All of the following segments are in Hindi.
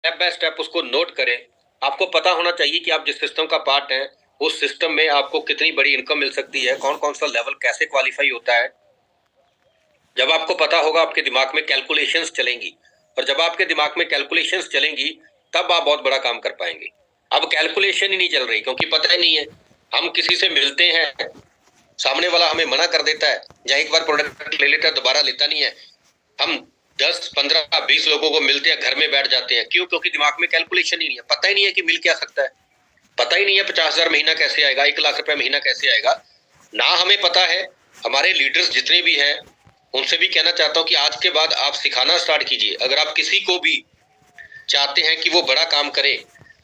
स्टेप बाय स्टेप उसको नोट करें। आपको पता होना चाहिए कि आप जिस सिस्टम का पार्ट है उस सिस्टम में आपको कितनी बड़ी इनकम मिल सकती है, कौन कौन सा लेवल कैसे क्वालिफाई होता है। जब आपको पता होगा आपके दिमाग में कैलकुलेशंस चलेंगी, और जब आपके दिमाग में कैलकुलेशंस चलेंगी तब आप बहुत बड़ा काम कर पाएंगे। अब कैलकुलेशन ही नहीं चल रही क्योंकि पता ही नहीं है। हम किसी से मिलते हैं, सामने वाला हमें मना कर देता है, या एक बार प्रोडक्ट ले लेता है दोबारा लेता नहीं है। हम 10, 15, 20 लोगों को मिलते हैं, घर में बैठ जाते हैं। क्यों? क्योंकि दिमाग में कैलकुलेशन ही नहीं है, पता ही नहीं है कि मिल क्या सकता है, पता ही नहीं है 50,000 महीना कैसे आएगा, 1 लाख रुपए महीना कैसे आएगा। ना हमें पता है। हमारे लीडर्स जितने भी हैं उनसे भी कहना चाहता हूं कि आज के बाद आप सिखाना स्टार्ट कीजिए। अगर आप किसी को भी चाहते हैं कि वो बड़ा काम करे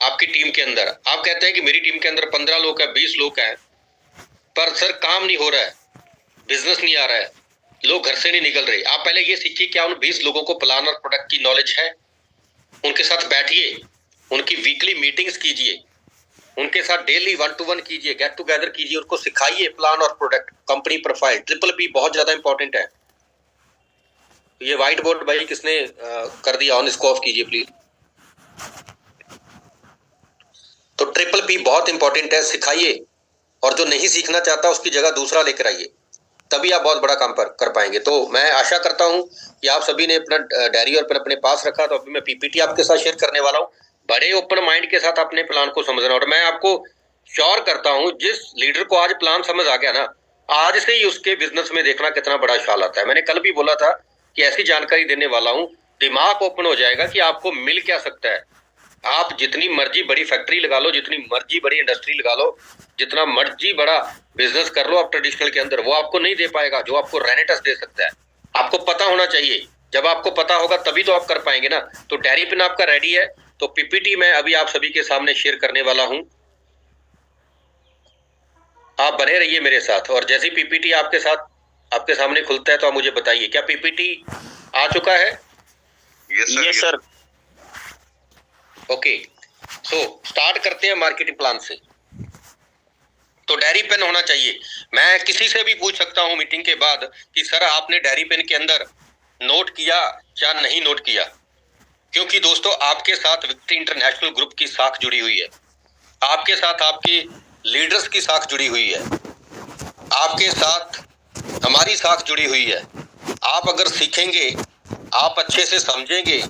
आपकी टीम के अंदर, आप कहते हैं कि मेरी टीम के अंदर 15 लोग हैं, 20 लोग हैं, पर सर काम नहीं हो रहा है, बिजनेस नहीं आ रहा है, लोग घर से नहीं निकल रहे। आप पहले ये सीखिए क्या उन 20 लोगों को प्लान और प्रोडक्ट की नॉलेज है। उनके साथ बैठिए, उनकी वीकली मीटिंग्स कीजिए, उनके साथ डेली 1-to-1 कीजिए, गेट टुगेदर कीजिए, उनको सिखाइए प्लान और product, company profile, triple P बहुत ज्यादा इंपॉर्टेंट है। ये व्हाइट बोर्ड भाई किसने कर दिया ऑन, इसको ऑफ कीजिए प्लीज। तो ट्रिपल पी बहुत इंपॉर्टेंट है, सिखाइए, और जो नहीं सीखना चाहता उसकी जगह दूसरा लेकर आइए, तभी आप बहुत बड़ा काम कर पाएंगे। तो मैं आशा करता हूं कि आप सभी ने अपना डायरी और पेन अपने पास रखा। तो अभी मैं पीपीटी आपके साथ शेयर करने वाला हूं। बड़े ओपन माइंड के साथ अपने प्लान को समझना, और मैं आपको श्योर करता हूं जिस लीडर को आज प्लान समझ आ गया ना, आज से ही उसके बिजनेस में देखना कितना बड़ा शाल आता है। मैंने कल भी बोला था कि ऐसी जानकारी देने वाला हूं, दिमाग ओपन हो जाएगा कि आपको मिल क्या सकता है। आप जितनी मर्जी बड़ी फैक्ट्री लगा लो, जितनी मर्जी बड़ी इंडस्ट्री लगा लो, जितना मर्जी बड़ा बिजनेस कर लो आप ट्रेडिशनल के अंदर, वो आपको नहीं दे पाएगा जो आपको रेनेटस दे सकता है। आपको पता होना चाहिए, जब आपको पता होगा तभी तो आप कर पाएंगे ना। तो डायरी पेन आपका रेडी है, तो पीपीटी मैं अभी आप सभी के सामने शेयर करने वाला हूं। आप बने रहिए मेरे साथ, और जैसे पीपीटी आपके साथ आपके सामने खुलता है तो आप मुझे बताइए क्या पीपीटी आ चुका है। Yes sir. Okay, so start करते हैं मार्केटिंग प्लान से। तो डायरी पेन होना चाहिए। मैं किसी से भी पूछ सकता हूं मीटिंग के बाद कि सर आपने डायरी पेन के अंदर नोट किया या नहीं नोट किया, क्योंकि दोस्तों आपके साथ विक्ट्री इंटरनेशनल ग्रुप की साख जुड़ी हुई है, आपके साथ आपके लीडर्स की साख जुड़ी हुई है, आपके साथ हमारी साख जुड़ी हुई है। आप अगर सीखेंगे, आप अच्छे से समझेंगे,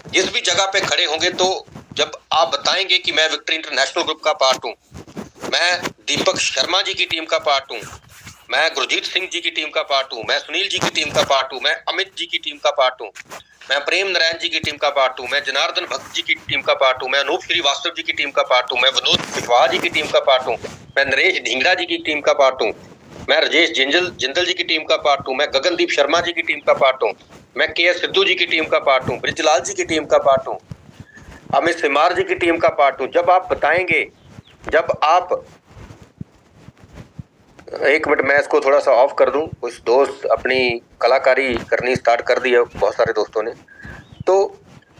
जिस भी जगह पे खड़े होंगे, तो जब आप बताएंगे कि मैं विक्ट्री इंटरनेशनल ग्रुप का पार्ट हूं, मैं दीपक शर्मा जी की टीम का पार्ट हूं, मैं गुरजीत सिंह जी की टीम का पार्ट हूं, मैं सुनील जी की टीम का पार्ट हूं, मैं अमित जी की टीम का पार्ट हूं, मैं प्रेम नारायण जी की टीम का पार्ट हूं, मैं जनार्दन भक्त जी की टीम का पार्ट हूं, मैं अनूप श्रीवास्तव जी की टीम का पार्ट हूं, मैं विनोद कुशवाहा जी की टीम का पार्ट हूं, मैं नरेश ढींगरा जी की टीम का पार्ट हूं, मैं राजेश जिंदल जी की टीम का पार्ट हूं, मैं गगनदीप शर्मा जी की टीम का पार्ट हूं, मैं के एस सिद्धू जी की टीम का पार्ट हूं, ब्रिजलाल जी की टीम का पार्ट हूं, अमित सिमार जी की टीम का पार्ट हूं। जब आप बताएंगे, जब आप एक मिनट मैं इसको थोड़ा सा ऑफ कर दूं, कुछ दोस्त अपनी कलाकारी करनी स्टार्ट कर दी है बहुत सारे दोस्तों ने। तो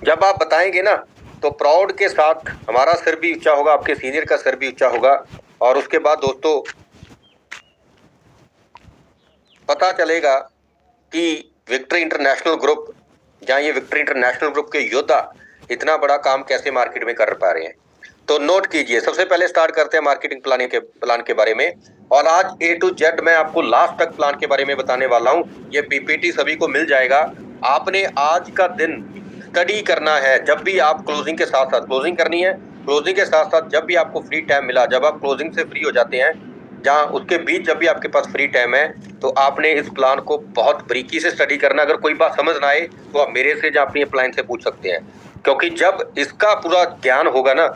जब आप बताएंगे ना, तो प्राउड के साथ हमारा सिर भी ऊंचा होगा, आपके सीनियर का सिर भी ऊंचा होगा, और उसके बाद दोस्तों पता चलेगा कि विक्ट्री इंटरनेशनल ग्रुप, जहाँ ये विक्ट्री इंटरनेशनल ग्रुप के योद्धा इतना बड़ा काम कैसे मार्केट में कर पा रहे हैं। तो नोट कीजिए, सबसे पहले स्टार्ट करते हैं मार्केटिंग प्लान के बारे में। और आज ए टू जेड मैं आपको लास्ट तक प्लान के बारे में बताने वाला हूं। ये पीपीटी सभी को मिल जाएगा। आपने आज का दिन स्टडी करना है। जब भी आप क्लोजिंग के साथ साथ क्लोजिंग करनी है, क्लोजिंग के साथ साथ जब भी आपको फ्री टाइम मिला, जब आप क्लोजिंग से फ्री हो जाते हैं, जहाँ उसके बीच जब भी आपके पास फ्री टाइम है, तो आपने इस प्लान को बहुत बारीकी से स्टडी करना। अगर कोई बात समझ ना आए तो आप मेरे से या अपनी अपलाइन से पूछ सकते हैं, क्योंकि जब इसका पूरा ज्ञान होगा ना,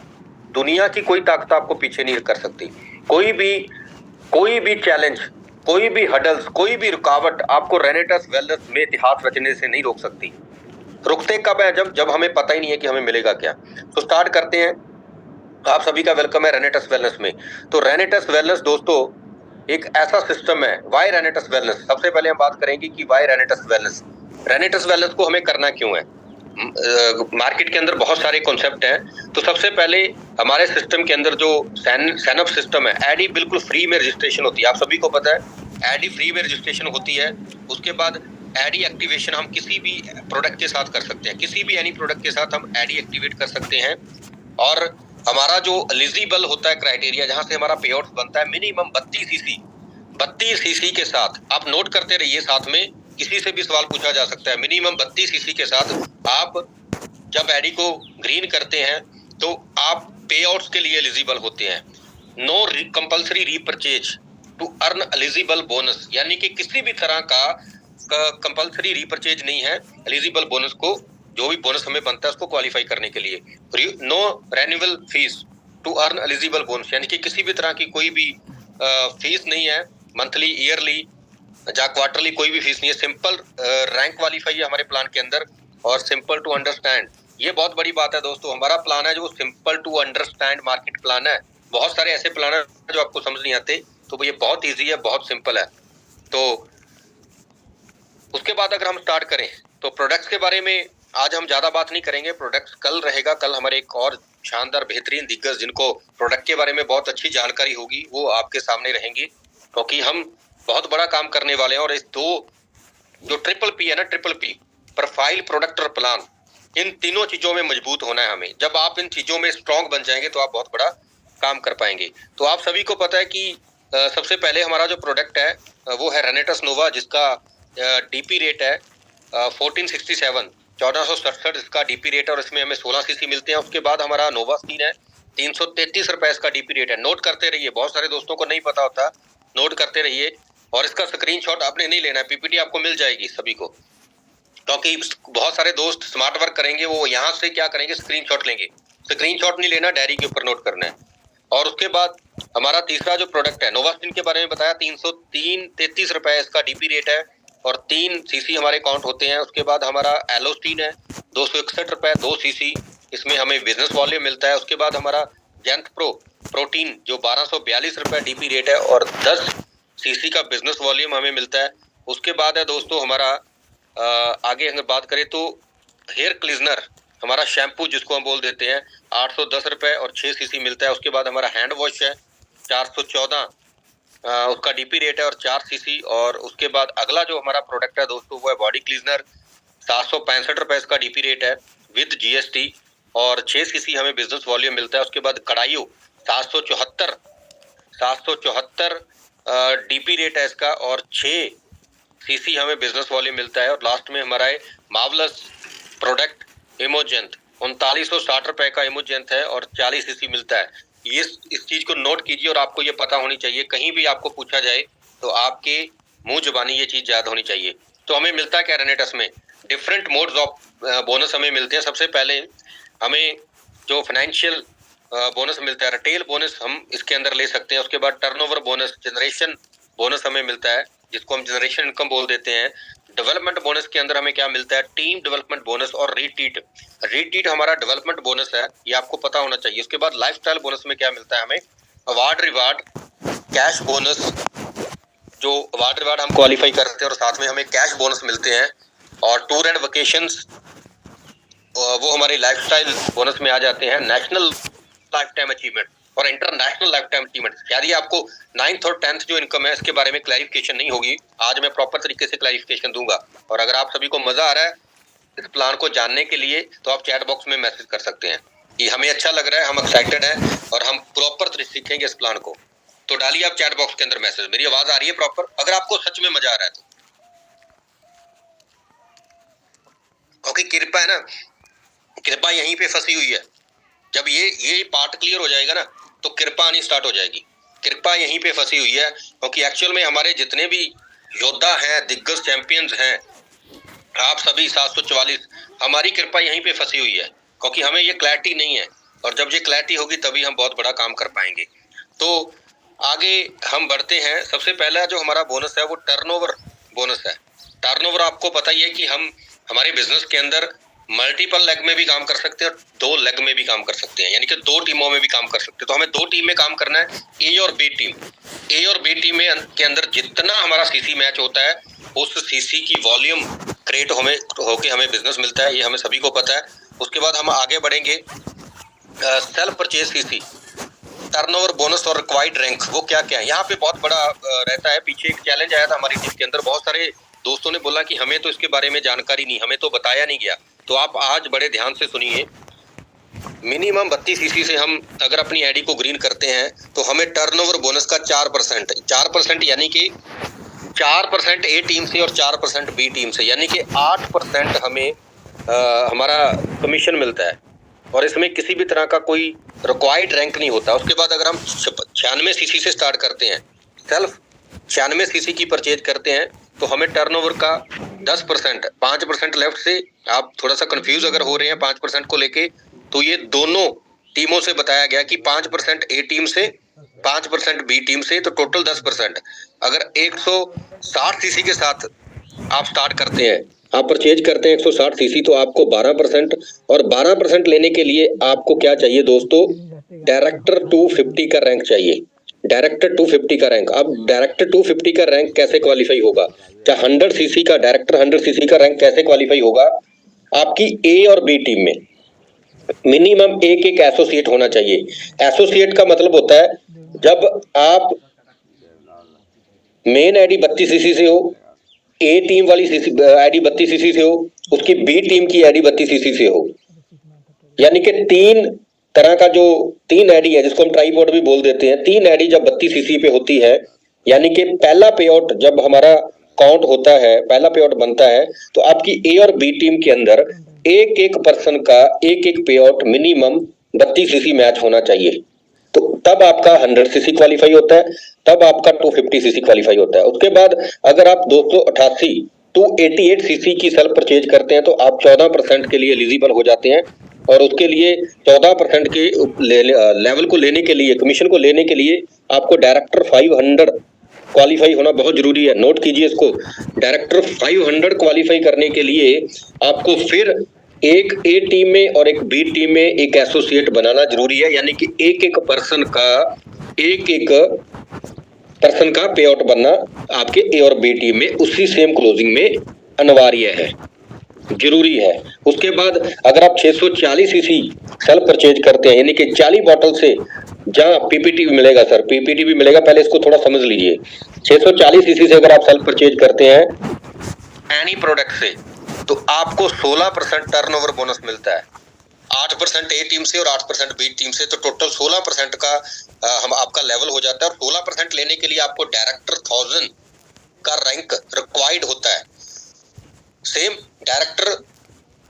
दुनिया की कोई ताकत आपको पीछे नहीं कर सकती। कोई भी चैलेंज, कोई भी हडल्स, कोई भी रुकावट आपको रेनेटस वेलनेस में इतिहास रचने से नहीं रोक सकती। रुकते कब है? जब हमें पता ही नहीं है कि हमें मिलेगा क्या। तो स्टार्ट करते हैं। आप सभी का वेलकम है रेनेटस वेलनेस में। तो रेनेटस वेलनेस दोस्तों एक ऐसा सिस्टम है। Why Renatus wellness? सबसे पहले हम बात करेंगे कि why Renatus wellness. Renatus wellness को हमें करना क्यों है। मार्केट के अंदर बहुत सारे कॉन्सेप्ट हैं। तो सबसे पहले हमारे सिस्टम के अंदर जो सैनअप सिस्टम है, एडी बिल्कुल फ्री में रजिस्ट्रेशन होती है। आप सभी को पता है एडी फ्री में रजिस्ट्रेशन होती है। उसके बाद एडी एक्टिवेशन हम किसी भी प्रोडक्ट के साथ कर सकते हैं, किसी भी एनी प्रोडक्ट के साथ हम एडी एक्टिवेट कर सकते हैं। और हमारा जो एलिजिबल होता है क्राइटेरिया, जहां से हमारा पे आउट बनता है, मिनिमम 32 सीसी के साथ। आप नोट करते रहिए, साथ में किसी से भी सवाल पूछा जा सकता है। मिनिमम 32 सीसी के साथ आप जब एडी को ग्रीन करते हैं तो आप पे आउट्स के लिए एलिजिबल होते हैं। No compulsory repurchase to earn eligible bonus, यानी कि किसी भी तरह का कंपल्सरी रीपरचेज नहीं है एलिजिबल बोनस को, जो भी बोनस हमें बनता है उसको क्वालिफाई करने के लिए। No renewal fees to earn eligible bonus, यानी कि किसी भी तरह की कोई भी फीस नहीं है, मंथली, ईयरली या क्वार्टरली कोई भी फीस नहीं है। सिंपल रैंक क्वालिफाई है हमारे प्लान के अंदर, और सिंपल टू अंडरस्टैंड। ये बहुत बड़ी बात है दोस्तों, हमारा प्लान है जो simple to understand market plan है। बहुत सारे ऐसे प्लान है जो आपको समझ नहीं आते, तो ये बहुत ईजी है, बहुत सिंपल है। तो उसके बाद अगर हम स्टार्ट करें तो प्रोडक्ट्स के बारे में आज हम ज्यादा बात नहीं करेंगे, प्रोडक्ट्स कल रहेगा। कल हमारे एक और शानदार बेहतरीन दिग्गज जिनको प्रोडक्ट के बारे में बहुत अच्छी जानकारी होगी, वो आपके सामने रहेंगे, क्योंकि हम बहुत बड़ा काम करने वाले हैं। और इस दो जो ट्रिपल पी है ना, ट्रिपल पी, प्रोफाइल, प्रोडक्ट और प्लान, इन तीनों चीजों में मजबूत होना है हमें। जब आप इन चीजों में स्ट्रॉन्ग बन जाएंगे तो आप बहुत बड़ा काम कर पाएंगे। तो आप सभी को पता है कि सबसे पहले हमारा जो प्रोडक्ट है वो है रेनेटस नोवा, जिसका डीपी रेट है 1467, 1467 इसका डीपी रेट है, और इसमें हमें 16 सीसी मिलते हैं। उसके बाद हमारा नोवा स्टीन है, 333 रुपए इसका डीपी रेट है। नोट करते रहिए, बहुत सारे दोस्तों को नहीं पता होता, नोट करते रहिए। और इसका स्क्रीनशॉट आपने नहीं लेना है, पीपीटी आपको मिल जाएगी सभी को, क्योंकि बहुत सारे दोस्त स्मार्ट वर्क करेंगे, वो यहाँ से क्या करेंगे, स्क्रीनशॉट लेंगे। स्क्रीनशॉट नहीं लेना, डायरी के ऊपर नोट करना है। और उसके बाद हमारा तीसरा जो प्रोडक्ट है, नोवास्टिन के बारे में बताया, 333 रुपए इसका डीपी रेट है, और 3 सीसी हमारे काउंट होते हैं। उसके बाद हमारा एलोस्टीन है, 261 रुपए 2 सीसी, इसमें हमें बिजनेस वॉल्यूम मिलता है। उसके बाद हमारा जेंथ प्रो प्रोटीन जो 1242 रुपए डीपी रेट है, और 10 सीसी का बिजनेस वॉल्यूम हमें मिलता है। उसके बाद है दोस्तों हमारा आगे अगर बात करें तो हेयर क्लीजनर, हमारा शैम्पू जिसको हम बोल देते हैं, 810 रुपए और 6 सीसी मिलता है। उसके बाद हमारा हैंड वॉश है, 414 उसका डीपी रेट है और 4 सीसी। और उसके बाद अगला जो हमारा प्रोडक्ट है दोस्तों वो है बॉडी क्लीजनर, 765 रुपए इसका डीपी रेट है विद जीएसटी, और 6 सीसी हमें बिजनेस वॉल्यूम मिलता है। उसके बाद कड़ाइयो 774 डीपी रेट है इसका, और 6 सीसी हमें बिजनेस वॉल्यूम मिलता है। और लास्ट में हमारा है मार्वलस प्रोडक्ट इमोजेंथ, 3960 रुपए का इमोजेंथ है, और 40 सीसी मिलता है। ये इस चीज को नोट कीजिए, और आपको ये पता होनी चाहिए, कहीं भी आपको पूछा जाए तो आपके मुंह जुबानी ये चीज याद होनी चाहिए। तो हमें मिलता है क्या रेनेटस में, डिफरेंट मोड्स ऑफ बोनस हमें मिलते हैं। सबसे पहले हमें जो फाइनेंशियल बोनस मिलता है, रिटेल बोनस हम इसके अंदर ले सकते हैं। उसके बाद टर्नओवर बोनस, जनरेशन बोनस हमें मिलता है, जिसको हम जनरेशन इनकम बोल देते हैं। डेवलपमेंट बोनस के अंदर हमें क्या मिलता है, टीम डेवलपमेंट बोनस और रीटीट हमारा डेवलपमेंट बोनस है, ये आपको पता होना चाहिए। उसके बाद लाइफस्टाइल बोनस में क्या मिलता है हमें, अवार्ड रिवार्ड, कैश बोनस, जो अवार्ड रिवार्ड हम क्वालिफाई करते हैं, और साथ में हमें कैश बोनस मिलते हैं। और टूर एंड वेकेशंस वो हमारे लाइफस्टाइल बोनस में आ जाते हैं। नेशनल लाइफ टाइम अचीवमेंट और इंटरनेशनल लाइफ टाइम अचीवमेंट, यदि आपको 9th और 10th जो इनकम है इसके बारे में क्लैरिफिकेशन नहीं होगी, आज मैं प्रॉपर तरीके से क्लैरिफिकेशन दूंगा। और अगर आप सभी को मजा आ रहा है इस प्लान को जानने के लिए, तो आप चैट बॉक्स में मैसेज कर सकते हैं कि हमें अच्छा लग रहा है, हम एक्साइटेड हैं और हम प्रॉपर सीखेंगे इस प्लान को। तो डालिए आप चैट बॉक्स के अंदर मैसेज। मेरी आवाज आ रही है प्रॉपर, अगर आपको सच में मजा आ रहा है तो, क्योंकि कृपा है ना, कृपा यहीं पे फंसी हुई है। जब ये पार्ट क्लियर हो जाएगा ना तो कृपा आनी स्टार्ट हो जाएगी। कृपा यहीं पे फंसी हुई है, क्योंकि एक्चुअल में हमारे जितने भी योद्धा हैं, दिग्गज चैंपियंस हैं, आप सभी 744, हमारी कृपा यहीं पे फंसी हुई है, क्योंकि हमें ये क्लैरिटी नहीं है। और जब ये क्लैरिटी होगी तभी हम बहुत बड़ा काम कर पाएंगे। तो आगे हम बढ़ते हैं। सबसे पहला जो हमारा बोनस है वो टर्नओवर बोनस है। टर्नओवर आपको पता ही है कि हम हमारे बिजनेस के अंदर मल्टीपल लेग में भी काम कर सकते हैं और 2 लेग में भी काम कर सकते हैं, यानी कि 2 टीमों में भी काम कर सकते हैं। तो हमें 2 टीम में काम करना है, ए और बी टीम। ए और बी टीम में के अंदर जितना हमारा सीसी मैच होता है, उस सीसी की वॉल्यूम क्रिएट होके हमें बिजनेस मिलता है, ये हमें सभी को पता है। उसके बाद हम आगे बढ़ेंगे, self purchase CC, turnover bonus और रिक्वायर्ड रैंक, वो क्या क्या है। यहाँ पे बहुत बड़ा रहता है। पीछे एक चैलेंज आया था हमारी टीम के अंदर, बहुत सारे दोस्तों ने बोला कि हमें तो इसके बारे में जानकारी नहीं, हमें तो बताया नहीं गया। तो आप आज बड़े ध्यान से सुनिए। मिनिमम 32 सीसी से हम अगर अपनी आईडी को ग्रीन करते हैं तो हमें टर्नओवर बोनस का 4% यानी कि 4% ए टीम से और 4% बी टीम से, यानी कि 8% हमें हमारा कमीशन मिलता है। और इसमें किसी भी तरह का कोई रिक्वायर्ड रैंक नहीं होता। उसके बाद अगर हम 96 सीसी से स्टार्ट करते हैं, सेल्फ 96 सीसी की परचेज करते हैं, तो हमें टर्नओवर का 10%, 5% लेफ्ट से। आप थोड़ा सा कंफ्यूज अगर हो रहे हैं 5% को लेके, तो ये दोनों टीमों से बताया गया कि 5% ए टीम से, 5% बी टीम से, तो टोटल 10%। अगर 160 सीसी के साथ आप स्टार्ट करते हैं, आप परचेज करते हैं 160 सीसी, तो आपको 12%, और 12% लेने के लिए आपको क्या चाहिए दोस्तों, डायरेक्टर 250 का रैंक चाहिए। डायरेक्टर 250 का रैंक। अब डायरेक्टर 250 का रैंक कैसे क्वालिफाई होगा, चाहे 100 सीसी का डायरेक्टर 100 सीसी का रैंक कैसे क्वालिफाई होगा, आपकी ए और बी टीम में मिनिमम एक एक एसोसिएट होना चाहिए। एसोसिएट का मतलब होता है जब आप मेन आईडी 32 सीसी से हो, ए टीम वाली आईडी 32 सीसी से हो, उसकी बी टीम की आईडी 32 सीसी से हो, यानी कि तीन तरह का जो 3 आईडी है, जिसको हम ट्राइपॉड भी बोल देते हैं, 3 आईडी जब 32 सीसी पे होती है, यानी कि पहला पे आउट जब हमारा काउंट होता है, पहला पे आउट बनता है, तो आपकी ए और बी टीम के अंदर एक एक पर्सन का एक एक पे आउट मिनिमम 32 सीसी मैच होना चाहिए। तो तब आपका 100 सीसी क्वालिफाई होता है, तब आपका 250 सीसी क्वालिफाई होता है। उसके बाद अगर आप 288 288 सीसी की सेल्फ परचेज करते हैं, तो आप 14% के लिए एलिजिबल हो जाते हैं। और उसके लिए 14% के लेवल को लेने के लिए, कमीशन को लेने के लिए, आपको डायरेक्टर 500 क्वालिफाई होना बहुत जरूरी है। नोट कीजिए इसको, डायरेक्टर 500 क्वालिफाई करने के लिए आपको फिर एक ए टीम में और एक बी टीम में एक एसोसिएट बनाना जरूरी है, यानी कि एक एक पर्सन का पे आउट बनना आपके ए और बी टीम में उसी सेम क्लोजिंग में अनिवार्य है, जरूरी है। उसके बाद अगर आप 640 सीसी सेल्फ परचेज करते हैं, यानी कि 40 बॉटल से, जहां पीपीटी भी मिलेगा सर, पीपीटी भी मिलेगा, पहले इसको थोड़ा समझ लीजिए। 640 सीसी से अगर आप सेल्फ परचेज करते हैं एनी प्रोडक्ट से, तो आपको 16% टर्नओवर बोनस मिलता है। 8% ए टीम से और 8% बी टीम से, तो टोटल 16% का हम आपका लेवल हो जाता है। और 16% लेने के लिए आपको डायरेक्टर 1000 का रैंक रिक्वायर्ड होता है। सेम डायरेक्टर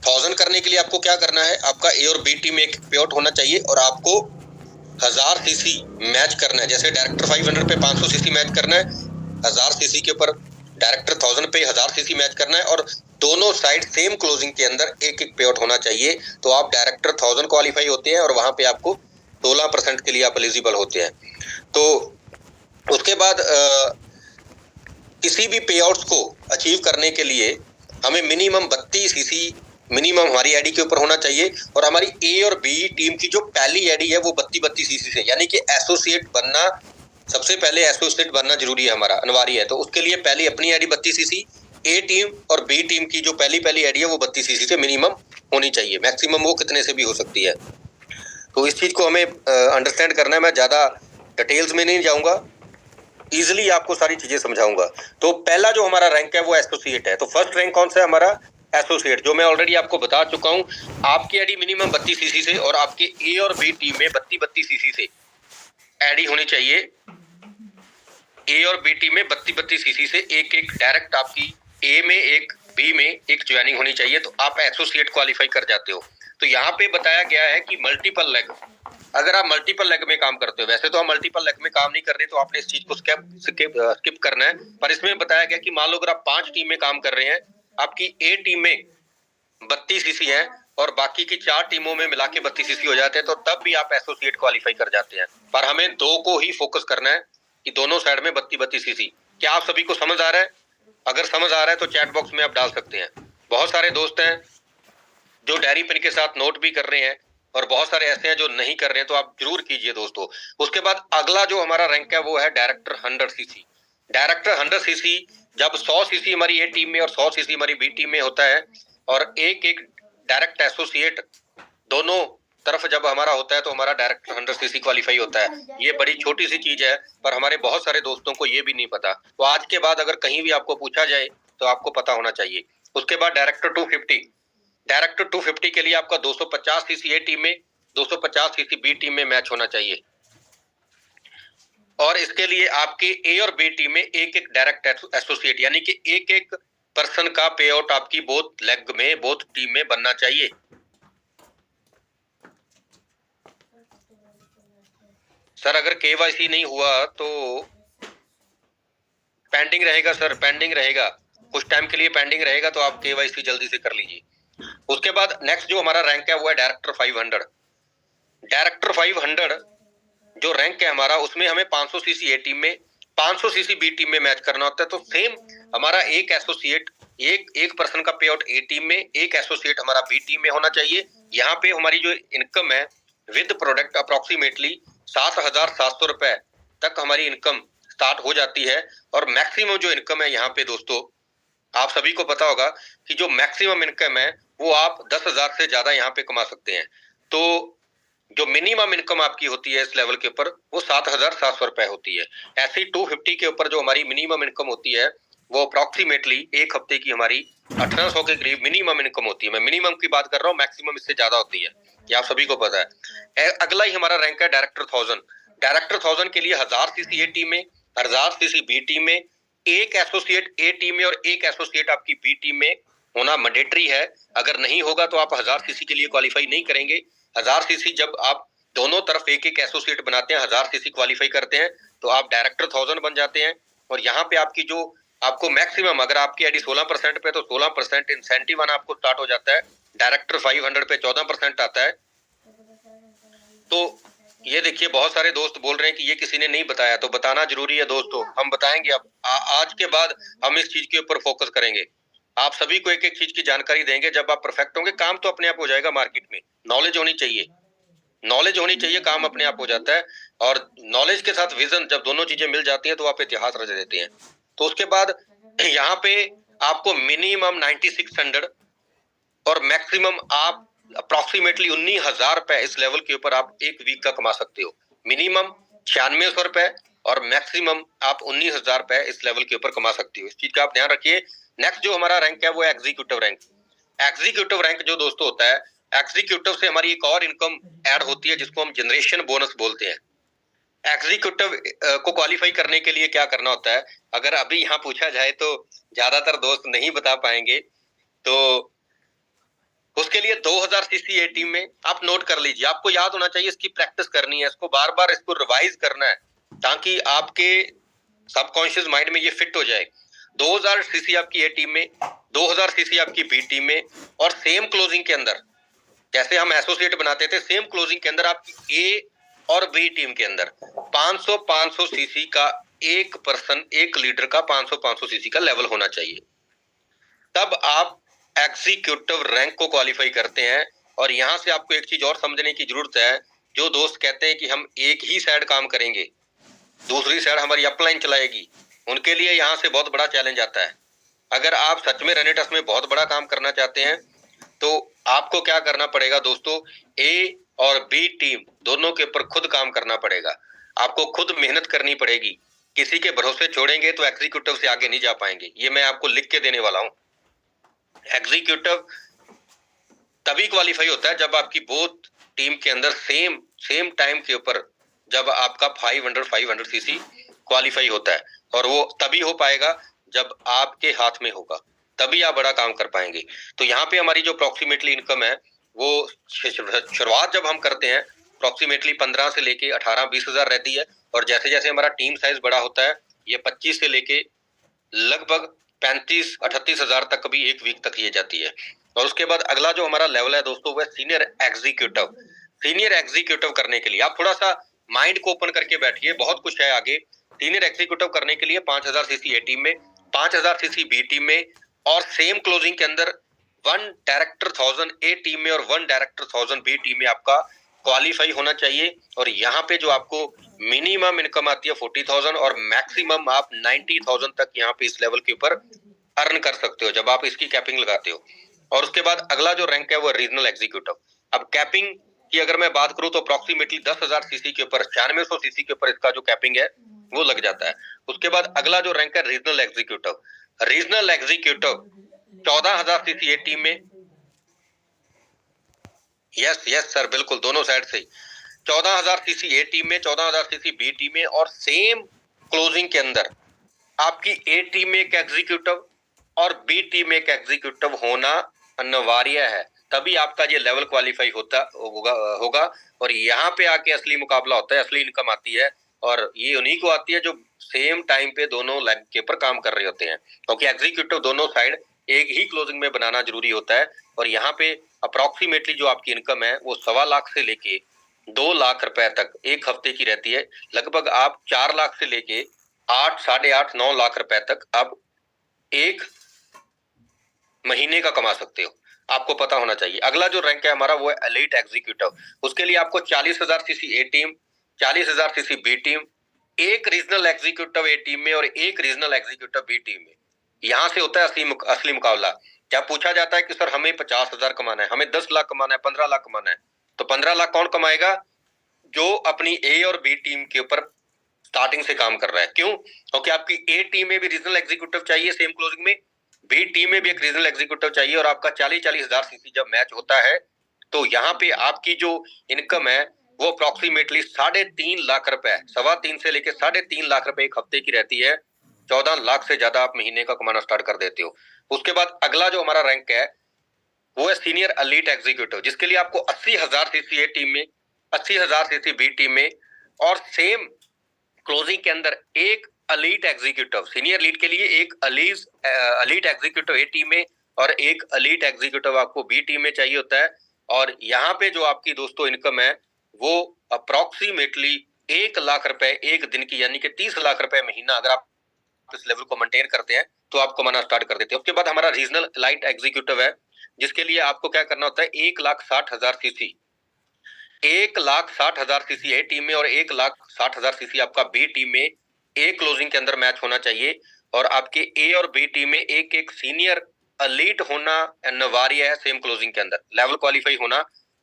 1000 करने के लिए आपको क्या करना है, आपका ए और बी टीम में एक पे आउट होना चाहिए, और आपको 1000 सीसी मैच करना है। जैसे डायरेक्टर 500 पे 500 सीसी मैच करना है, 1000 सीसी के ऊपर डायरेक्टर 1000 पे 1000 सीसी मैच करना है, और दोनों साइड सेम क्लोजिंग के अंदर एक एक पे आउट होना चाहिए। तो आप डायरेक्टर 1000 क्वालिफाई होते हैं, और वहां पे आपको 16% के लिए आप एलिजिबल होते हैं। तो उसके बाद किसी भी पे आउट्स को अचीव करने के लिए हमें मिनिमम 32 सीसी मिनिमम हमारी आईडी के ऊपर होना चाहिए। और हमारी ए और बी टीम की जो पहली आईडी है वो 32 सीसी से, यानी कि एसोसिएट बनना, सबसे पहले एसोसिएट बनना जरूरी है, हमारा अनिवार्य है। तो उसके लिए पहली अपनी आईडी 32 सीसी, ए टीम और बी टीम की जो पहली आईडी है वो 32 सीसी से मिनिमम होनी चाहिए। मैक्सिमम वो कितने से भी हो सकती है। तो इस चीज को हमें अंडरस्टैंड करना है। मैं ज्यादा डिटेल्स में नहीं जाऊंगा, इजिली आपको सारी चीजें समझाऊंगा। तो पहला जो हमारा रैंक है वो एसोसिएट है। तो फर्स्ट रैंक कौन सा है हमारा, एसोसिएट, जो मैं ऑलरेडी आपको बता चुका हूं। आपकी आईडी मिनिमम 32 सीसी से और आपके ए और बी टीम में 32 सीसी से आईडी होनी चाहिए। ए और बी टीम में 32 सीसी से एक एक डायरेक्ट आपकी ए में एक, बी में एक ज्वाइनिंग होनी चाहिए, तो आप एसोसिएट क्वालिफाई कर जाते हो। तो यहाँ पे बताया गया है कि मल्टीपल लेग, अगर आप मल्टीपल लेग में काम करते हो, वैसे तो हम मल्टीपल लेग में काम नहीं कर रहे, तो आपने इस चीज को स्किप करना है। पर इसमें बताया गया कि मान लो अगर आप 5 टीम में काम कर रहे हैं, आपकी ए टीम में 32 सीसी है और बाकी की 4 टीमों में मिला के 32 सीसी हो जाते हैं, तो तब भी आप एसोसिएट क्वालिफाई कर जाते हैं। पर हमें 2 को ही फोकस करना है कि दोनों साइड में 32 सीसी। क्या आप सभी को समझ आ रहा है? अगर समझ आ रहा है तो चैट बॉक्स में आप डाल सकते हैं। बहुत सारे दोस्त हैं जो डायरी पेन के साथ नोट भी कर रहे हैं, और बहुत सारे ऐसे हैं जो नहीं कर रहे हैं, तो आप जरूर कीजिए दोस्तों। उसके बाद अगला जो हमारा रैंक है वो है डायरेक्टर 100 सीसी। डायरेक्टर 100 सीसी जब 100 सीसी हमारी ए टीम में और 100 सीसी हमारी बी टीम में होता है, और एक एक डायरेक्ट एसोसिएट दोनों तरफ जब हमारा होता है, तो हमारा डायरेक्टर 100 सीसी क्वालिफाई होता है। ये बड़ी छोटी सी चीज है, पर हमारे बहुत सारे दोस्तों को ये भी नहीं पता। तो आज के बाद अगर कहीं भी आपको पूछा जाए तो आपको पता होना चाहिए। उसके बाद डायरेक्टर 250, डायरेक्टर 250 के लिए आपका 250 सीसी ए टीम में, 250 सीसी बी टीम में मैच होना चाहिए। और इसके लिए आपके ए और बी टीम में एक एक डायरेक्ट एसोसिएट, यानी कि एक एक पर्सन का पे आउट आपकी बोथ लेग में, बोथ टीम में बनना चाहिए। सर अगर केवाईसी नहीं हुआ तो पेंडिंग रहेगा सर, पेंडिंग रहेगा, कुछ टाइम के लिए पेंडिंग रहेगा, तो आप केवाईसी जल्दी से कर लीजिए। उसके बाद नेक्स्ट जो हमारा रैंक है वो है डायरेक्टर 500। डायरेक्टर 500 जो रैंक है हमारा, उसमें हमें 500 सीसी ए टीम में, 500 सीसी बी टीम में मैच करना होता है। तो सेम हमारा एक एसोसिएट, एक पर्सन का पे आउट ए टीम में, एक एसोसिएट हमारा बी टीम में होना चाहिए। यहाँ पे हमारी जो इनकम है विद प्रोडक्ट अप्रोक्सीमेटली 7,700 रुपए तक हमारी इनकम स्टार्ट हो जाती है। और मैक्सिमम जो इनकम है यहाँ पे दोस्तों, आप सभी को पता होगा कि जो मैक्सिमम इनकम है वो आप 10,000 से ज्यादा यहाँ पे कमा सकते हैं। तो जो मिनिमम इनकम आपकी होती है इस लेवल के ऊपर वो 7,700 रुपए होती है। ऐसे ही 250 के ऊपर जो हमारी मिनिमम इनकम होती है वो अप्रोक्सीमेटली एक हफ्ते की हमारी 1800 के करीब मिनिमम इनकम होती है। मैं मिनिमम की बात कर रहा हूँ, मैक्सिमम इससे ज्यादा होती है, ये आप सभी को पता है। अगला ही हमारा रैंक है डायरेक्टर 1000। डायरेक्टर 1000 के लिए 1000 सीसी ए टीम में, 1000 सीसी बी टीम में, एक एसोसिएट ए टीम में और एक एसोसिएट आपकी बी टीम में होना मैंडेटरी है। अगर नहीं होगा तो आप 1000 सीसी के लिए क्वालिफाई नहीं करेंगे। 1000 सीसी जब आप दोनों तरफ एक एक एसोसिएट बनाते हैं, 1000 सीसी क्वालिफाई करते हैं, तो आप डायरेक्टर 1000 बन जाते हैं। और यहाँ पे आपकी जो आपको मैक्सिमम, अगर आपकी आईडी 16% पे तो 16% इंसेंटिव आना आपको स्टार्ट हो जाता है। डायरेक्टर 500 पे 14% आता है। तो ये देखिए बहुत सारे दोस्त बोल रहे हैं कि ये किसी ने नहीं बताया, तो बताना जरूरी है दोस्तों, हम बताएंगे। अब आज के बाद हम इस चीज के ऊपर फोकस करेंगे, आप सभी को एक एक चीज की जानकारी देंगे। जब आप परफेक्ट होंगे काम तो अपने आप हो जाएगा। मार्केट में नॉलेज होनी चाहिए, नॉलेज होनी चाहिए, काम अपने आप हो जाता है। और नॉलेज के साथ विजन जब दोनों चीजें मिल जाती हैं तो आप इतिहास रच देते हैं। तो उसके बाद यहाँ पे आपको मिनिमम 9600 और मैक्सिमम आप अप्रोक्सीमेटली 19,000 रुपए इस लेवल के ऊपर आप एक वीक का कमा सकते हो। मिनिमम 9600 रुपए और मैक्सिमम आप 19,000 रुपए इस लेवल के ऊपर कमा सकते हो। इस चीज का आप ध्यान रखिए। नेक्स्ट जो हमारा रैंक है वो एग्जीक्यूटिव रैंक। एग्जीक्यूटिव रैंक जो दोस्तों होता है, एग्जीक्यूटिव से हमारी एक और इनकम ऐड होती है जिसको हम जनरेशन बोनस बोलते हैं। एग्जीक्यूटिव को क्वालिफाई करने के लिए क्या करना होता है, अगर अभी यहाँ पूछा जाए तो ज्यादातर दोस्त नहीं बता पाएंगे। तो उसके लिए 2000 सीसी ए टीम में आप नोट कर लीजिए, आपको याद होना चाहिए, इसकी प्रैक्टिस करनी है, इसको बार बार इसको रिवाइज करना है ताकि आपके सबकॉन्शियस माइंड में ये फिट हो जाए। 2000 सीसी आपकी ए टीम में, 2000 सीसी आपकी बी टीम में, और सेम क्लोजिंग के अंदर जैसे हम एसोसिएट बनाते थे, सेम क्लोजिंग के अंदर आपकी ए और बी टीम के अंदर 500 सीसी का एक पर्सन, एक लीडर का 500 सीसी का लेवल होना चाहिए। तब आप एग्जीक्यूटिव रैंक को क्वालिफाई करते हैं। और यहां से आपको एक चीज और समझने की जरूरत है, जो दोस्त कहते हैं कि हम एक ही साइड काम करेंगे, दूसरी साइड हमारी अपलाइन चलाएगी, उनके लिए यहाँ से बहुत बड़ा चैलेंज आता है। अगर आप सच में रेनेटस में बहुत बड़ा काम करना चाहते हैं तो आपको क्या करना पड़ेगा दोस्तों, ए और बी टीम दोनों के ऊपर खुद काम करना पड़ेगा, आपको खुद मेहनत करनी पड़ेगी। किसी के भरोसे छोड़ेंगे तो एग्जीक्यूटिव से आगे नहीं जा पाएंगे, ये मैं आपको लिख के देने वाला हूं। एग्जीक्यूटिव तभी क्वालिफाई होता है जब आपकी बोथ टीम के अंदर सेम टाइम के ऊपर जब आपका 500 सीसी क्वालिफाई होता है, और वो तभी हो पाएगा जब आपके हाथ में होगा, तभी आप बड़ा काम कर पाएंगे। तो यहाँ पे हमारी जो अप्रोक्सीमेटली इनकम है वो शुरुआत जब हम करते हैं अप्रोक्सीमेटली 15 से लेके 18-20 हजार रहती है। और जैसे जैसे हमारा टीम साइज बड़ा होता है ये 25 से लेके लगभग 35-38 हजार तक भी एक वीक तक ये जाती है। और उसके बाद अगला जो हमारा लेवल है दोस्तों वो है सीनियर एग्जीक्यूटिव। सीनियर एग्जीक्यूटिव करने के लिए आप थोड़ा सा माइंड को ओपन करके बैठिए, बहुत कुछ है आगे। सीनियर एग्जीक्यूटिव करने के लिए 5000 सीसी ए टीम में, 5000 सीसी बी टीम में, और सेम क्लोजिंग के अंदर 1 डायरेक्टर 1000 ए टीम में और 1 डायरेक्टर 1000 बी टीम में आपका क्वालिफाई होना चाहिए। और यहाँ पे जो आपको मिनिमम इनकम आती है 40,000 और मैक्सिमम आप 90,000 तक यहाँ पे इस लेवल के ऊपर अर्न कर सकते हो जब आप इसकी कैपिंग लगाते हो। और उसके बाद अगला जो रैंक है वो रीजनल एग्जीक्यूटिव। अब कैपिंग की अगर मैं बात करूं तो अप्रोक्सीमेटली 10,000 सीसी के ऊपर, 9600 सीसी के ऊपर इसका जो कैपिंग है वो लग जाता है। उसके बाद अगला जो रैंक है regional executive. Regional executive 14,000 CC A team में, यस सर, बिल्कुल दोनों साइड से 14,000 सीसी ए टीम में, 14,000 सीसी बी टीम में, और सेम क्लोजिंग के अंदर आपकी ए टीम में एक एग्जीक्यूटिव और बी टीम में एक एग्जीक्यूटिव होना अनिवार्य है, तभी आपका ये लेवल क्वालिफाई होगा। और यहाँ पे आके असली मुकाबला होता है, असली इनकम आती है, और ये उन्हीं को आती है जो सेम टाइम पे दोनों लेग के ऊपर काम कर रहे होते हैं, क्योंकि एग्जीक्यूटिव दोनों साइड एक ही क्लोजिंग में बनाना जरूरी होता है। और यहाँ पे अप्रोक्सीमेटली जो आपकी इनकम है वो 1.25 लाख से लेके 2 लाख रुपए तक एक हफ्ते की रहती है। लगभग आप 4 लाख से लेके 8, 8.5, 9 लाख रुपए तक आप एक महीने का कमा सकते हो, आपको पता होना चाहिए। अगला जो रैंक है हमारा वो है एलीट एग्जीक्यूटिव। उसके लिए आपको 40,000 CC A team, 40,000 CC B team, एक रीजनल एग्जीक्यूटिव ए टीम में और एक रीजनल एग्जीक्यूटिव बी टीम में, यहां से होता है असली मुकाबला। क्या पूछा जाता है कि सर हमें 50,000 कमाना है, हमें 10 लाख कमाना है, 15 लाख कमाना है, तो 15 लाख कौन कमाएगा? जो अपनी ए और बी टीम के ऊपर स्टार्टिंग से काम कर रहा है। क्यों? क्योंकि आपकी ए टीम में भी रीजनल एग्जीक्यूटिव चाहिए सेम क्लोजिंग में, बी टीम में भी एक रीजनल एग्जीक्यूटिव चाहिए, और आपका 40,000 सीसी जब मैच होता है तो यहाँ पे आपकी जो इनकम है वो अप्रोक्सीमेटली 3.5 लाख रुपए, 3.25 से लेकर 3.5 लाख रुपए एक हफ्ते की रहती है। 14 लाख से ज्यादा आप महीने का कमाना स्टार्ट कर देते हो। उसके बाद अगला जो हमारा रैंक है वो है सीनियर एलीट एग्जीक्यूटिव, जिसके लिए आपको 80,000 सीसी ए टीम में, 80,000 सीसी बी टीम में, और सेम क्लोजिंग के अंदर एक एलीट एग्जीक्यूटिव, सीनियर लीड के लिए एक एलीट एग्जीक्यूटिव ए टीम में और एक एलीट एग्जीक्यूटिव आपको बी टीम में चाहिए होता है। और यहाँ पे जो आपकी दोस्तों इनकम है वो अप्रोक्सीमेटली 1 लाख रुपए एक दिन की, यानी कि 30 लाख रुपए महीना, अगर आप इस लेवल को मेंटेन करते हैं तो आप कमाना स्टार्ट कर देते हैं। उसके बाद हमारा रीजनल लाइट एग्जीक्यूटिव है, जिसके लिए आपको क्या करना होता है, 1,60,000 सीसी, 1,60,000 सीसी ए टीम में और 1,60,000 सीसी आपका बी टीम में एक क्लोजिंग के अंदर मैच होना चाहिए। और आपके ए और बी टीम में एक एक सीनियर एलीट होना अनिवार्य है सेम क्लोजिंग के अंदर, लेवल क्वालिफाई होना,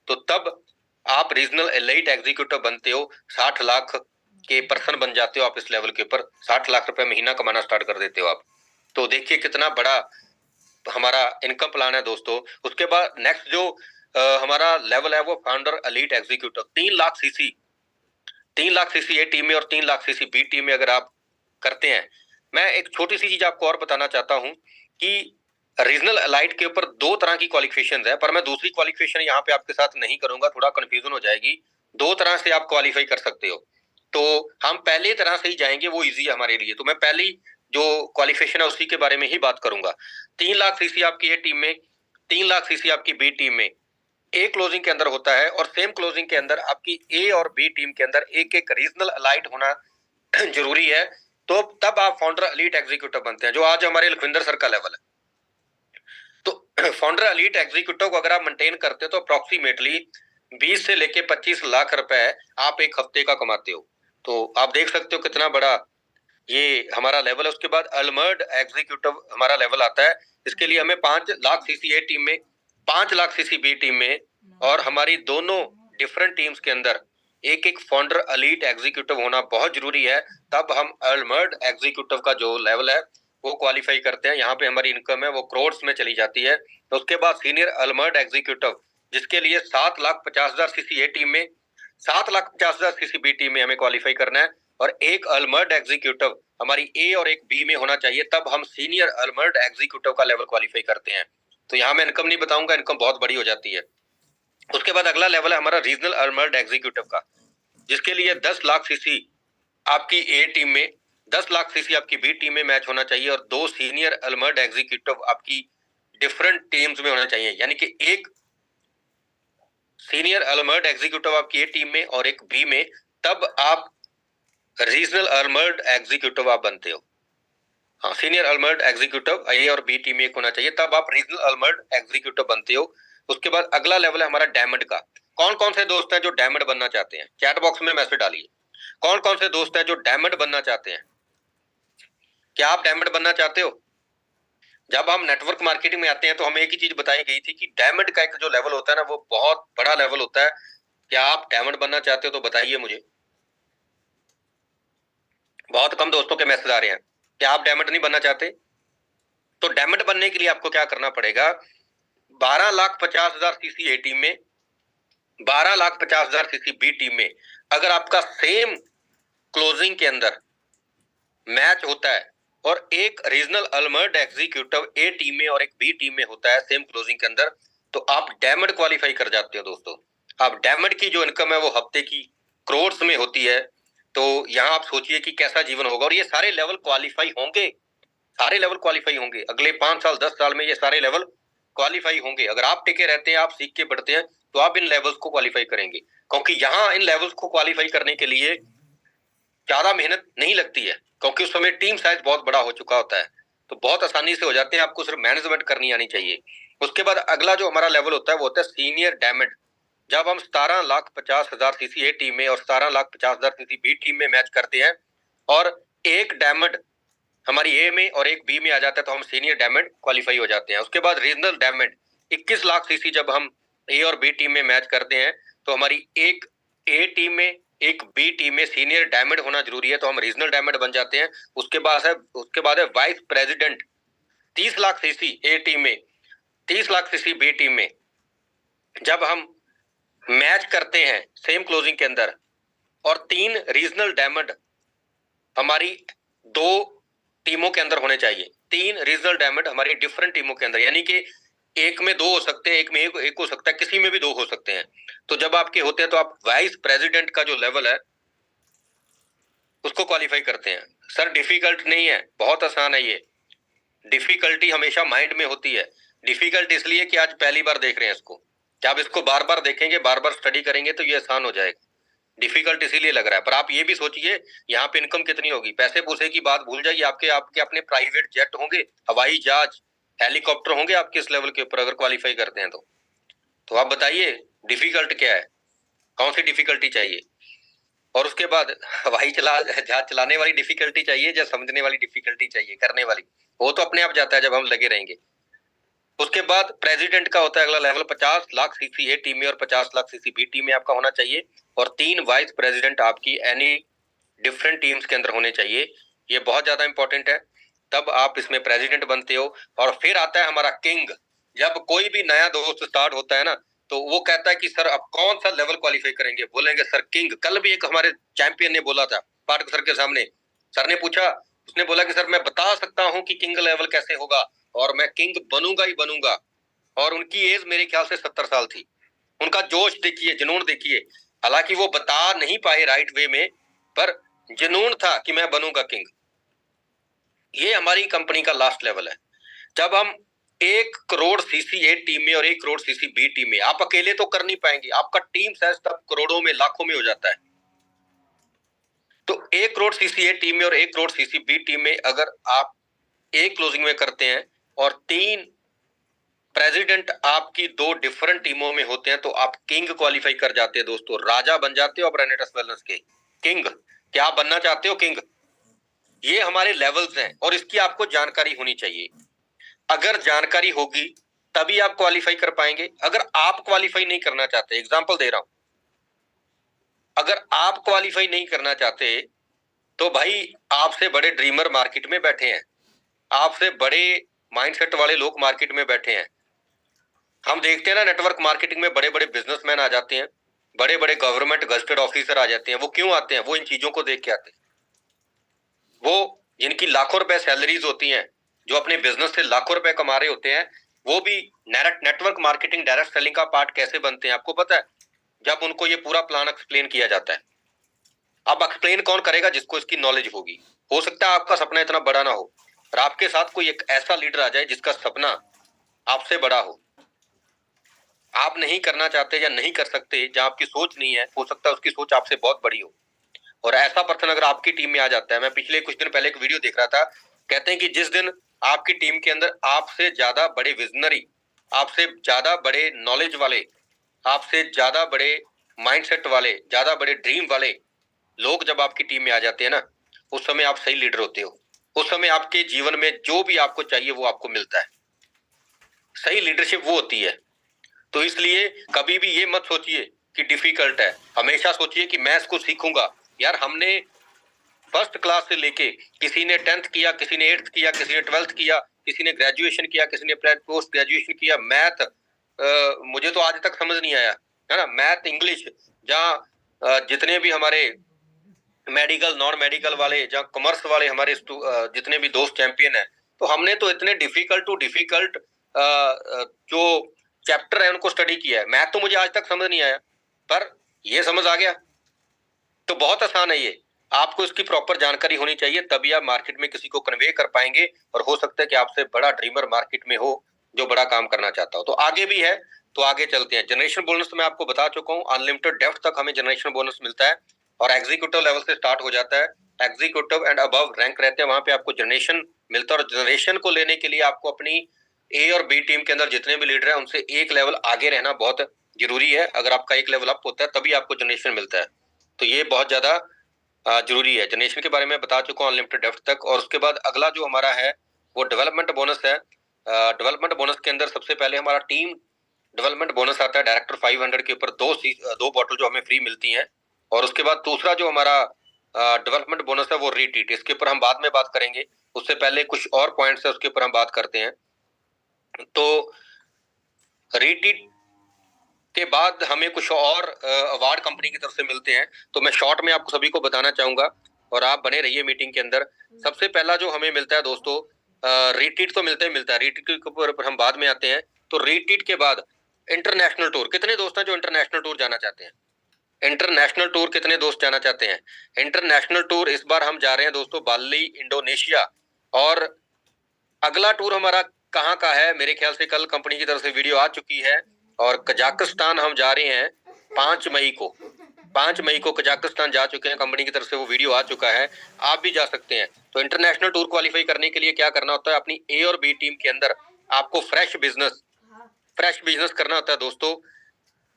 तो तब आप रीजनल एलीट एग्जीक्यूटिव बनते हो, 60 लाख के पर्सन बन जाते हो आप इस लेवल के ऊपर, 60 लाख रुपए महीना कमाना स्टार्ट कर देते हो आप। तो देखिए कितना बड़ा हमारा इनकम प्लान है दोस्तों। उसके बाद नेक्स्ट जो हमारा लेवल है वो founder elite executive, 3 lakh CC, 3 lakh CC A team में और 3 लाख सीसी बी टीम में अगर आप करते हैं। मैं एक छोटी सी चीज आपको और बताना चाहता हूं कि रीजनल एलाइट के ऊपर 2 तरह की क्वालिफिकेशन है, पर मैं दूसरी क्वालिफिकेशन यहाँ पे आपके साथ नहीं करूंगा, थोड़ा कंफ्यूजन हो जाएगी। 2 तरह से आप क्वालिफाई कर सकते हो, तो हम पहले तरह से ही जाएंगे, वो इजी है हमारे लिए। तो मैं पहली जो क्वालिफिकेशन है उसी के बारे में ही बात करूंगा। 3 लाख सीसी आपकी ए टीम में, 3 लाख सीसी आपकी बी टीम में ए क्लोजिंग के अंदर होता है, और सेम क्लोजिंग के अंदर आपकी ए और बी टीम के अंदर एक एक रीजनल अलाइट होना जरूरी है, तो तब आप फाउंडर एलीट एग्जीक्यूटिव बनते हैं, जो आज हमारे लखविंदर सर का लेवल है। तो फाउंडर एलीट एग्जीक्यूटिव को अगर आप मेंटेन करते हो तो अप्रोक्सीमेटली 20 से लेके 25 लाख रुपए आप एक हफ्ते का कमाते हो। तो आप देख सकते हो कितना बड़ा ये हमारा लेवल है। उसके बाद अलमर्ड एग्जीक्यूटिव हमारा लेवल आता है, इसके लिए हमें 5 लाख सीसी ए टीम में, 5 लाख सीसी बी टीम में, और हमारी दोनों डिफरेंट टीम्स के अंदर एक एक फाउंडर एलीट एग्जीक्यूटिव होना बहुत जरूरी है, तब हम अलमर्ड एग्जीक्यूटिव का जो लेवल है वो क्वालिफाई करते हैं। यहाँ पे हमारी इनकम है वो करोड़ में चली जाती है। तो उसके बाद सीनियर अलमर्ड एग्जीक्यूटिव, जिसके लिए 7,50,000 सीसी ए टीम में, 7,50,000 सीसी बी टीम में हमें क्वालिफाई करना है, और एक अलमर्ड एग्जीक्यूटिव हमारी ए और एक बी में होना चाहिए, तब हम सीनियर अलमर्ड एग्जीक्यूटिव का लेवल क्वालिफाई करते हैं। तो यहाँ मैं इनकम नहीं बताऊंगा, इनकम बहुत बड़ी हो जाती है। उसके बाद अगला लेवल है हमारा रीजनल अलमर्ड एग्जीक्यूटिव का, जिसके लिए 10 लाख सीसी आपकी ए टीम में, 10 लाख सीसी आपकी बी टीम में मैच होना चाहिए, और 2 सीनियर अलमर्ड एग्जीक्यूटिव आपकी डिफरेंट टीम्स में होना चाहिए, यानी कि एक सीनियर अलमर्ड एग्जीक्यूटिव आपकी ए टीम में और एक बी में, तब आप रीजनल अलमर्ड एग्जीक्यूटिव आप बनते हो। हाँ, सीनियर अलमर्ड एग्जीक्यूटिव ए और बी टीम में एक होना चाहिए, तब आप रीजनल अलमर्ड एग्जीक्यूटिव बनते हो। उसके बाद अगला लेवल है हमारा डायमंड का। कौन कौन से दोस्त हैं जो डायमंड बनना चाहते हैं? चैट बॉक्स में मैसेज डालिए, कौन कौन से दोस्त हैं जो डायमंड बनना चाहते हैं? क्या आप डायमंड बनना चाहते हो? जब हम नेटवर्क मार्केटिंग में आते हैं तो हमें एक ही चीज बताई गई थी कि डायमंड का एक जो लेवल होता है ना, वो बहुत बड़ा लेवल होता है। क्या आप डायमंड बनना चाहते हो? तो बताइए मुझे। बहुत कम दोस्तों के मैसेज आ रहे हैं। क्या आप डायमंड नहीं बनना चाहते? तो डायमंड बनने के लिए आपको क्या करना पड़ेगा, 12,50,000 सीसी ए टीम में, 12,50,000 सीसी बी टीम में अगर आपका सेम क्लोजिंग के अंदर मैच होता है और एक रीजनल अलमर्ड एग्जीक्यूटिव ए टीम में और एक बी टीम में होता है सेम क्लोजिंग के अंदर, तो आप डायमंड क्वालिफाई कर जाते हो दोस्तों। अब डायमंड की जो इनकम है वो हफ्ते की करोड़ में होती है। तो यहाँ आप सोचिए कि कैसा जीवन होगा, और ये सारे लेवल क्वालिफाई होंगे, सारे लेवल क्वालिफाई होंगे अगले 5 साल 10 साल में, ये सारे लेवल क्वालिफाई होंगे। अगर आप टिके रहते हैं, आप सीख के बढ़ते हैं, तो आप इन लेवल्स को क्वालिफाई करेंगे, क्योंकि यहाँ इन लेवल्स को क्वालिफाई करने के लिए ज्यादा मेहनत नहीं लगती है, क्योंकि उस समय टीम साइज बहुत बड़ा हो चुका होता है, तो बहुत आसानी से हो जाते हैं। आपको सिर्फ मैनेजमेंट करनी आनी चाहिए। उसके बाद अगला जो हमारा लेवल होता है वो होता है सीनियर डायमंड। जब हम 17,50,000 सीसी ए टीम में और 17,50,000 सीसी बी टीम में मैच करते हैं और एक डायमंड हमारी ए में और एक बी में आ जाता है, तो हम सीनियर डायमंड क्वालिफाई हो जाते हैं। उसके बाद रीजनल डायमंड 21 लाख सीसी जब हम ए और बी टीम में मैच करते हैं, तो हमारी एक ए टीम में एक बी टीम में सीनियर डायमंड होना जरूरी है, तो हम रीजनल डायमंड बन जाते हैं। उसके बाद है vice president, 30 lakh CC A team में, 30 लाख सीसी बी टीम में जब हम मैच करते हैं सेम क्लोजिंग के अंदर, और 3 रीजनल डायमंड हमारी 2 टीमों के अंदर होने चाहिए। 3 रीजनल डायमंड हमारी डिफरेंट टीमों के अंदर, यानी कि एक में 2 हो सकते हैं, एक में एक हो सकता है, किसी में भी 2 हो सकते हैं। तो जब आपके होते हैं तो आप वाइस प्रेसिडेंट का जो लेवल है उसको क्वालिफाई करते हैं। सर डिफिकल्ट नहीं है, बहुत आसान है ये। डिफिकल्टी हमेशा माइंड में होती है। डिफिकल्ट इसलिए कि आज पहली बार देख रहे हैं इसको, जब इसको बार बार देखेंगे, बार बार स्टडी करेंगे, तो ये आसान हो जाएगा। डिफिकल्ट इसीलिए लग रहा है। पर आप ये भी सोचिए यहाँ पे इनकम कितनी होगी। पैसे पूसे की बात भूल जाइए, आपके आपके अपने प्राइवेट जेट होंगे, हवाई जहाज, हेलीकॉप्टर होंगे आपके इस लेवल के ऊपर, अगर क्वालिफाई करते हैं तो आप बताइए डिफिकल्ट क्या है, कौन सी डिफिकल्टी चाहिए। और उसके बाद हवाई जहाज चलाने वाली डिफिकल्टी चाहिए या समझने वाली डिफिकल्टी चाहिए, करने वाली, वो तो अपने आप जाता है जब हम लगे रहेंगे। उसके बाद प्रेसिडेंट का होता है अगला level, 50 lakh CC A team में और 50 लाख सीसी बी टीम में आपका होना चाहिए, और 3 वाइस प्रेसिडेंट आपकी एनी डिफरेंट टीम्स के अंदर होने चाहिए। ये बहुत ज्यादा इंपॉर्टेंट है, तब आप इसमें प्रेसिडेंट बनते हो। और फिर आता है हमारा किंग। जब कोई भी नया दोस्त स्टार्ट होता है ना, तो वो कहता है कि सर अब कौन सा लेवल क्वालिफाई करेंगे, बोलेंगे सर किंग। कल भी एक हमारे चैंपियन ने बोला था पाठक सर के सामने, सर ने पूछा, उसने बोला कि सर मैं बता सकता हूं कि किंग लेवल कैसे होगा, और मैं किंग बनूंगा ही बनूंगा। और उनकी एज मेरे ख्याल से 70 साल थी। उनका जोश देखिए, जुनून देखिए। हालांकि वो बता नहीं पाए राइट वे में, पर जुनून था कि मैं बनूंगा किंग। ये हमारी कंपनी का लास्ट लेवल है। जब हम 1 करोड़ सीसी ए टीम में और 1 करोड़ सीसी बी टीम में, आप अकेले तो कर नहीं पाएंगे, आपका टीम साइज तब करोड़ों में लाखों में हो जाता है। तो 1 करोड़ सीसी ए टीम में और 1 करोड़ सीसी बी टीम में अगर आप एक क्लोजिंग में करते हैं और 3 प्रेसिडेंट आपकी 2 डिफरेंट टीमों में होते हैं, तो आप किंग क्वालिफाई कर जाते हैं दोस्तों, राजा बन जाते हो आप रेनेटस वेलनेस के किंग। क्या आप बनना चाहते हो किंग? ये हमारे लेवल्स हैं और इसकी आपको जानकारी होनी चाहिए। अगर जानकारी होगी तभी आप क्वालिफाई कर पाएंगे। अगर आप क्वालिफाई नहीं करना चाहते, एग्जांपल दे रहा हूं, अगर आप क्वालिफाई नहीं करना चाहते, तो भाई आपसे बड़े ड्रीमर मार्केट में बैठे हैं, आपसे बड़े माइंडसेट वाले लोग मार्केट में बैठे हैं। हम देखते हैं ना, नेटवर्क मार्केटिंग में बड़े बड़े बिजनेसमैन आ जाते हैं, बड़े बड़े गवर्नमेंट गजटेड ऑफिसर आ जाते हैं। वो क्यों आते हैं? वो इन चीजों को देख के आते हैं। वो जिनकी लाखों रुपए सैलरीज होती हैं, जो अपने बिजनेस से लाखों रुपए कमा रहे होते हैं, वो भी नेटवर्क मार्केटिंग डायरेक्ट सेलिंग का पार्ट कैसे बनते हैं आपको पता है? जब उनको ये पूरा प्लान एक्सप्लेन किया जाता है। अब एक्सप्लेन कौन करेगा? जिसको इसकी नॉलेज होगी। हो सकता है आपका सपना इतना बड़ा ना हो, पर आपके साथ कोई एक ऐसा लीडर आ जाए जिसका सपना आपसे बड़ा हो, आप नहीं करना चाहते या नहीं कर सकते, जहां आपकी सोच नहीं है, हो सकता है उसकी सोच आपसे बहुत बड़ी हो। और ऐसा पर्सन अगर आपकी टीम में आ जाता है, मैं पिछले कुछ दिन पहले एक वीडियो देख रहा था, कहते हैं कि जिस दिन आपकी टीम के अंदर आपसे ज्यादा बड़े विजनरी, आपसे ज्यादा बड़े नॉलेज वाले, आपसे ज्यादा बड़े माइंडसेट वाले, ज्यादा बड़े ड्रीम वाले लोग जब आपकी टीम में आ जाते हैं ना, उस समय आप सही लीडर होते हो। उस समय आपके जीवन में जो भी आपको चाहिए वो आपको मिलता है। सही लीडरशिप वो होती है। तो इसलिए कभी भी ये मत सोचिए कि डिफिकल्ट है, हमेशा सोचिए कि मैं इसको सीखूंगा। यार हमने फर्स्ट क्लास से लेके, किसी ने 10th किया, किसी ने 8th किया, किसी ने 12th किया, किसी ने ग्रेजुएशन किया, किसी ने पोस्ट ग्रेजुएशन किया। मैथ मुझे तो आज तक समझ नहीं आया, है ना। मैथ, इंग्लिश, जहाँ जितने भी हमारे मेडिकल, नॉन मेडिकल वाले, जहाँ कॉमर्स वाले हमारे जितने भी दोस्त चैंपियन है, तो हमने तो इतने डिफिकल्ट टू डिफिकल्ट जो चैप्टर है उनको स्टडी किया है। मैथ तो मुझे आज तक समझ नहीं आया, पर ये समझ आ गया, तो बहुत आसान है ये। आपको इसकी प्रॉपर जानकारी होनी चाहिए, तभी आप मार्केट में किसी को कन्वे कर पाएंगे, और हो सकता है कि आपसे बड़ा ड्रीमर मार्केट में हो जो बड़ा काम करना चाहता हो। तो आगे भी है, तो आगे चलते हैं। जनरेशन बोनस तो मैं आपको बता चुका हूँ, अनलिमिटेड डेप्थ तक हमें जनरेशन बोनस मिलता है, और एग्जीक्यूटिव लेवल से स्टार्ट हो जाता है। एग्जीक्यूटिव एंड अबव रैंक रहते हैं, वहां पे आपको जनरेशन मिलता है। और जनरेशन को लेने के लिए आपको अपनी ए और बी टीम के अंदर जितने भी लीडर हैं उनसे एक लेवल आगे रहना बहुत जरूरी है। अगर आपका एक लेवल अप होता है तभी आपको जनरेशन मिलता है, तो ये बहुत ज्यादा जरूरी है। जनरेशन के बारे में बता चुका हूँ, अनलिमिटेड डेप्थ तक। और उसके बाद अगला जो हमारा है वो डेवलपमेंट बोनस है। डेवलपमेंट बोनस के अंदर सबसे पहले हमारा टीम डेवलपमेंट बोनस आता है डायरेक्टर 500 के ऊपर, दो बॉटल जो हमें फ्री मिलती हैं। और उसके बाद दूसरा जो हमारा डेवलपमेंट बोनस है वो रीटीट, इसके ऊपर हम बाद में बात करेंगे। उससे पहले कुछ और पॉइंट्स है उसके ऊपर हम बात करते हैं। तो रीटीट के बाद हमें कुछ और अवार्ड कंपनी की तरफ से मिलते हैं, तो मैं शॉर्ट में आपको सभी को बताना चाहूंगा, और आप बने रहिए मीटिंग के अंदर। सबसे पहला जो हमें मिलता है दोस्तों, रीटीट तो मिलता है। रीटीट के ऊपर हम बाद में आते हैं। तो रीटीट के बाद इंटरनेशनल टूर, कितने दोस्त हैं जो इंटरनेशनल टूर जाना चाहते हैं? इंटरनेशनल टूर कितने दोस्त जाना चाहते हैं? इंटरनेशनल टूर इस बार हम जा रहे हैं दोस्तों बाली, इंडोनेशिया। और अगला टूर हमारा कहाँ का है? मेरे ख्याल से कल कंपनी की तरफ से वीडियो आ चुकी है, और कजाकिस्तान हम जा रहे हैं 5 मई को। 5 मई को कजाकिस्तान जा चुके हैं, कंपनी की तरफ से वो वीडियो आ चुका है, आप भी जा सकते हैं। तो इंटरनेशनल टूर क्वालिफाई करने के लिए क्या करना होता है? अपनी ए और बी टीम के अंदर आपको फ्रेश बिजनेस करना होता है दोस्तों।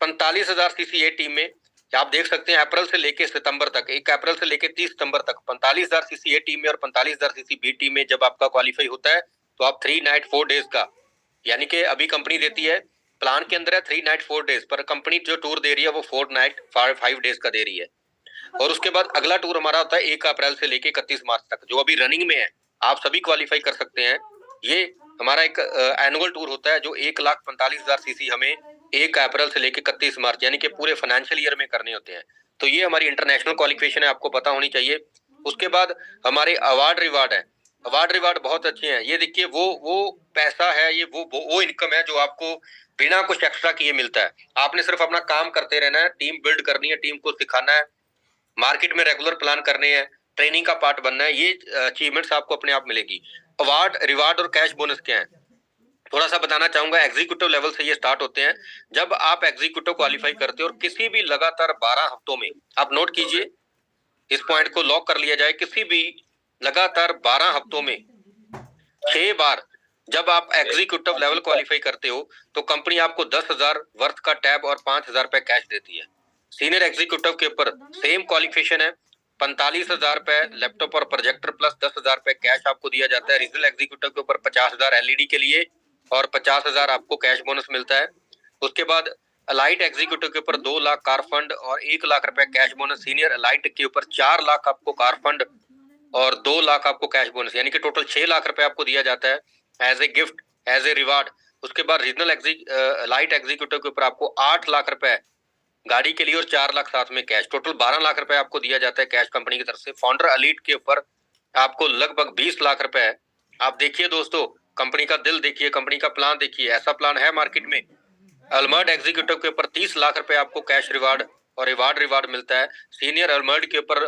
45,000 सीसी ए टीम में आप देख सकते हैं, अप्रैल से लेके सितंबर तक, 1 अप्रैल से लेके 30 सितंबर तक 45,000 सीसी ए टीम में और 45,000 सीसी बी टीम में जब आपका क्वालिफाई होता है, तो आप 3 नाइट 4 डेज का, यानी कि अभी कंपनी देती है, प्लान के अंदर है 3 नाइट 4 डेज, पर कंपनी जो टूर दे रही है वो 4 नाइट 5 डेज का दे रही है। और उसके बाद अगला टूर हमारा होता है 1 अप्रैल से लेके 31 मार्च तक, जो अभी रनिंग में है। आप सभी क्वालिफाई कर सकते हैं। ये हमारा एक एनुअल टूर होता है जो 1,45,000 सीसी हमें 1 अप्रैल से लेके 31 मार्च, यानी कि पूरे फाइनेंशियल ईयर में करने होते हैं। तो ये हमारी इंटरनेशनल क्वालिफिकेशन है, आपको पता होनी चाहिए। उसके बाद हमारे अवार्ड रिवार्ड है। अवार्ड रिवार्ड बहुत अच्छे हैं। ये देखिए, वो पैसा है, ये वो इनकम है जो आपको बिना कुछ एक्स्ट्रा किए मिलता है। आपने सिर्फ अपना काम करते रहना है, टीम बिल्ड करनी है, टीम को सिखाना है, मार्केट में रेगुलर प्लान करने हैं, ट्रेनिंग का पार्ट बनना है, ये अचीवमेंट्स आपको अपने आप मिलेगी। अवार्ड, रिवार्ड और कैश बोनस क्या है, थोड़ा सा बताना चाहूंगा। एग्जीक्यूटिव लेवल से ये स्टार्ट होते हैं। जब आप एग्जीक्यूटिव क्वालिफाई करते हो और किसी भी लगातार 12 हफ्तों में, आप नोट कीजिए, इस पॉइंट को लॉक कर लिया जाए, किसी भी लगातार 12 हफ्तों में 6 बार जब आप एग्जीक्यूटिव लेवल क्वालिफाई करते हो, तो कंपनी आपको 10,000 वर्थ का टैब और 5,000 रुपए कैश देती है। सीनियर एग्जीक्यूटिव के ऊपर सेम क्वालिफिकेशन है, 45,000 रुपए लैपटॉप और प्रोजेक्टर प्लस 10,000 रुपए कैश आपको दिया जाता है। रीजनल एग्जीक्यूटिव के ऊपर 50,000 एलईडी के लिए और 50,000 आपको कैश बोनस मिलता है। उसके बाद अलाइट एग्जीक्यूटिव के ऊपर 2 लाख कार फंड और 1 लाख रुपए कैश बोनस। सीनियर अलाइट के ऊपर 4 लाख आपको कार फंड और 2 लाख आपको कैश बोनस, यानी कि टोटल 6 लाख रुपए आपको दिया जाता है as a gift, as a reward. उसके बाद रीजनल अलाइट एग्जीक्यूटिव के ऊपर आपको 8 लाख रुपए गाड़ी के लिए और 4 लाख साथ में कैश, टोटल 12 लाख रुपए आपको दिया जाता है कैश कंपनी की तरफ से। फाउंडर एलीट के ऊपर आपको लगभग 20 लाख रुपए है। आप देखिए दोस्तों, कंपनी का दिल देखिए, कंपनी का प्लान देखिए, ऐसा प्लान है मार्केट में। अलमर्ड एग्जीक्यूटिव के ऊपर 30 लाख रुपए आपको कैश रिवार्ड और रिवार्ड मिलता है। सीनियर अलमर्ड के ऊपर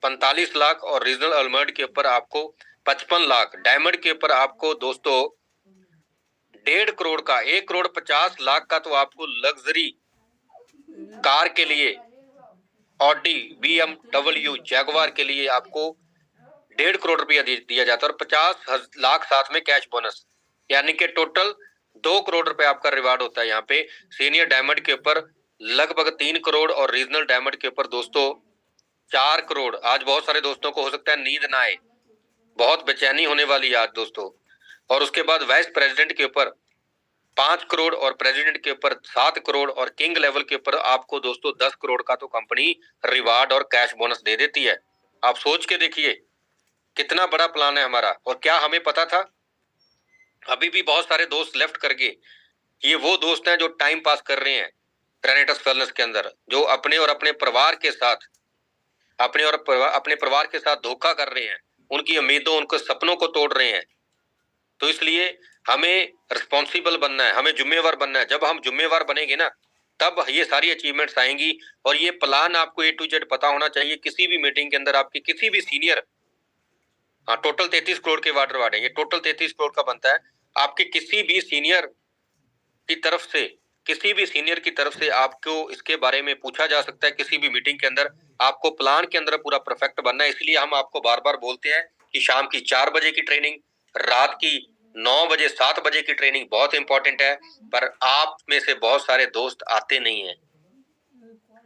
45 लाख और रीजनल अलमर्ड के ऊपर आपको 55 लाख। डायमंड के ऊपर आपको दोस्तों 1.5 करोड़ का, 1,50,00,000 का तो आपको लग्जरी कार के लिए, ऑडी, BMW, जैगवार के लिए आपको 1.5 करोड़ रुपया दिया जाता है और 50 लाख साथ में कैश बोनस, यानी कि टोटल 2 करोड़ रुपए आपका रिवार्ड होता है यहाँ पे। सीनियर डायमंड के ऊपर लगभग 3 करोड़ और रीजनल डायमंड के ऊपर दोस्तों 4 करोड़। आज बहुत सारे दोस्तों को हो सकता है नींद ना आए, बहुत बेचैनी होने वाली आज दोस्तों। और उसके बाद वाइस प्रेसिडेंट के ऊपर 5 करोड़ और प्रेसिडेंट के ऊपर 7 करोड़ और किंग लेवल के ऊपर आपको दोस्तों 10 करोड़ का तो कंपनी रिवार्ड और कैश बोनस दे देती है। आप सोच के देखिए कितना बड़ा प्लान है हमारा। और क्या हमें पता था अभी भी बहुत सारे दोस्त लेफ्ट करके, ये वो दोस्त हैं जो टाइम पास कर रहे हैं रेनेटस वेलनेस के अंदर, जो अपने और अपने परिवार के साथ अपने परिवार के साथ धोखा कर रहे हैं, उनकी उम्मीदों, उनके सपनों को तोड़ रहे हैं। तो इसलिए हमें रिस्पॉन्सिबल बनना है, हमें जिम्मेवार बनना है। जब हम जिम्मेवार बनेंगे ना, तब ये सारी अचीवमेंट्स आएंगी। और ये प्लान आपको A to Z पता होना चाहिए। किसी भी मीटिंग के अंदर आपके किसी भी सीनियर, हाँ, टोटल 33 करोड़ के वाटर वार्ड है, ये टोटल 33 करोड़ का बनता है। आपके किसी भी सीनियर की तरफ से, किसी भी सीनियर की तरफ से आपको इसके बारे में पूछा जा सकता है किसी भी मीटिंग के अंदर। आपको प्लान के अंदर पूरा परफेक्ट बनना है। इसलिए हम आपको बार बार बोलते हैं कि शाम की 4 बजे की ट्रेनिंग, रात की 9 बजे 7 बजे की ट्रेनिंग बहुत इंपॉर्टेंट है। पर आप में से बहुत सारे दोस्त आते नहीं है।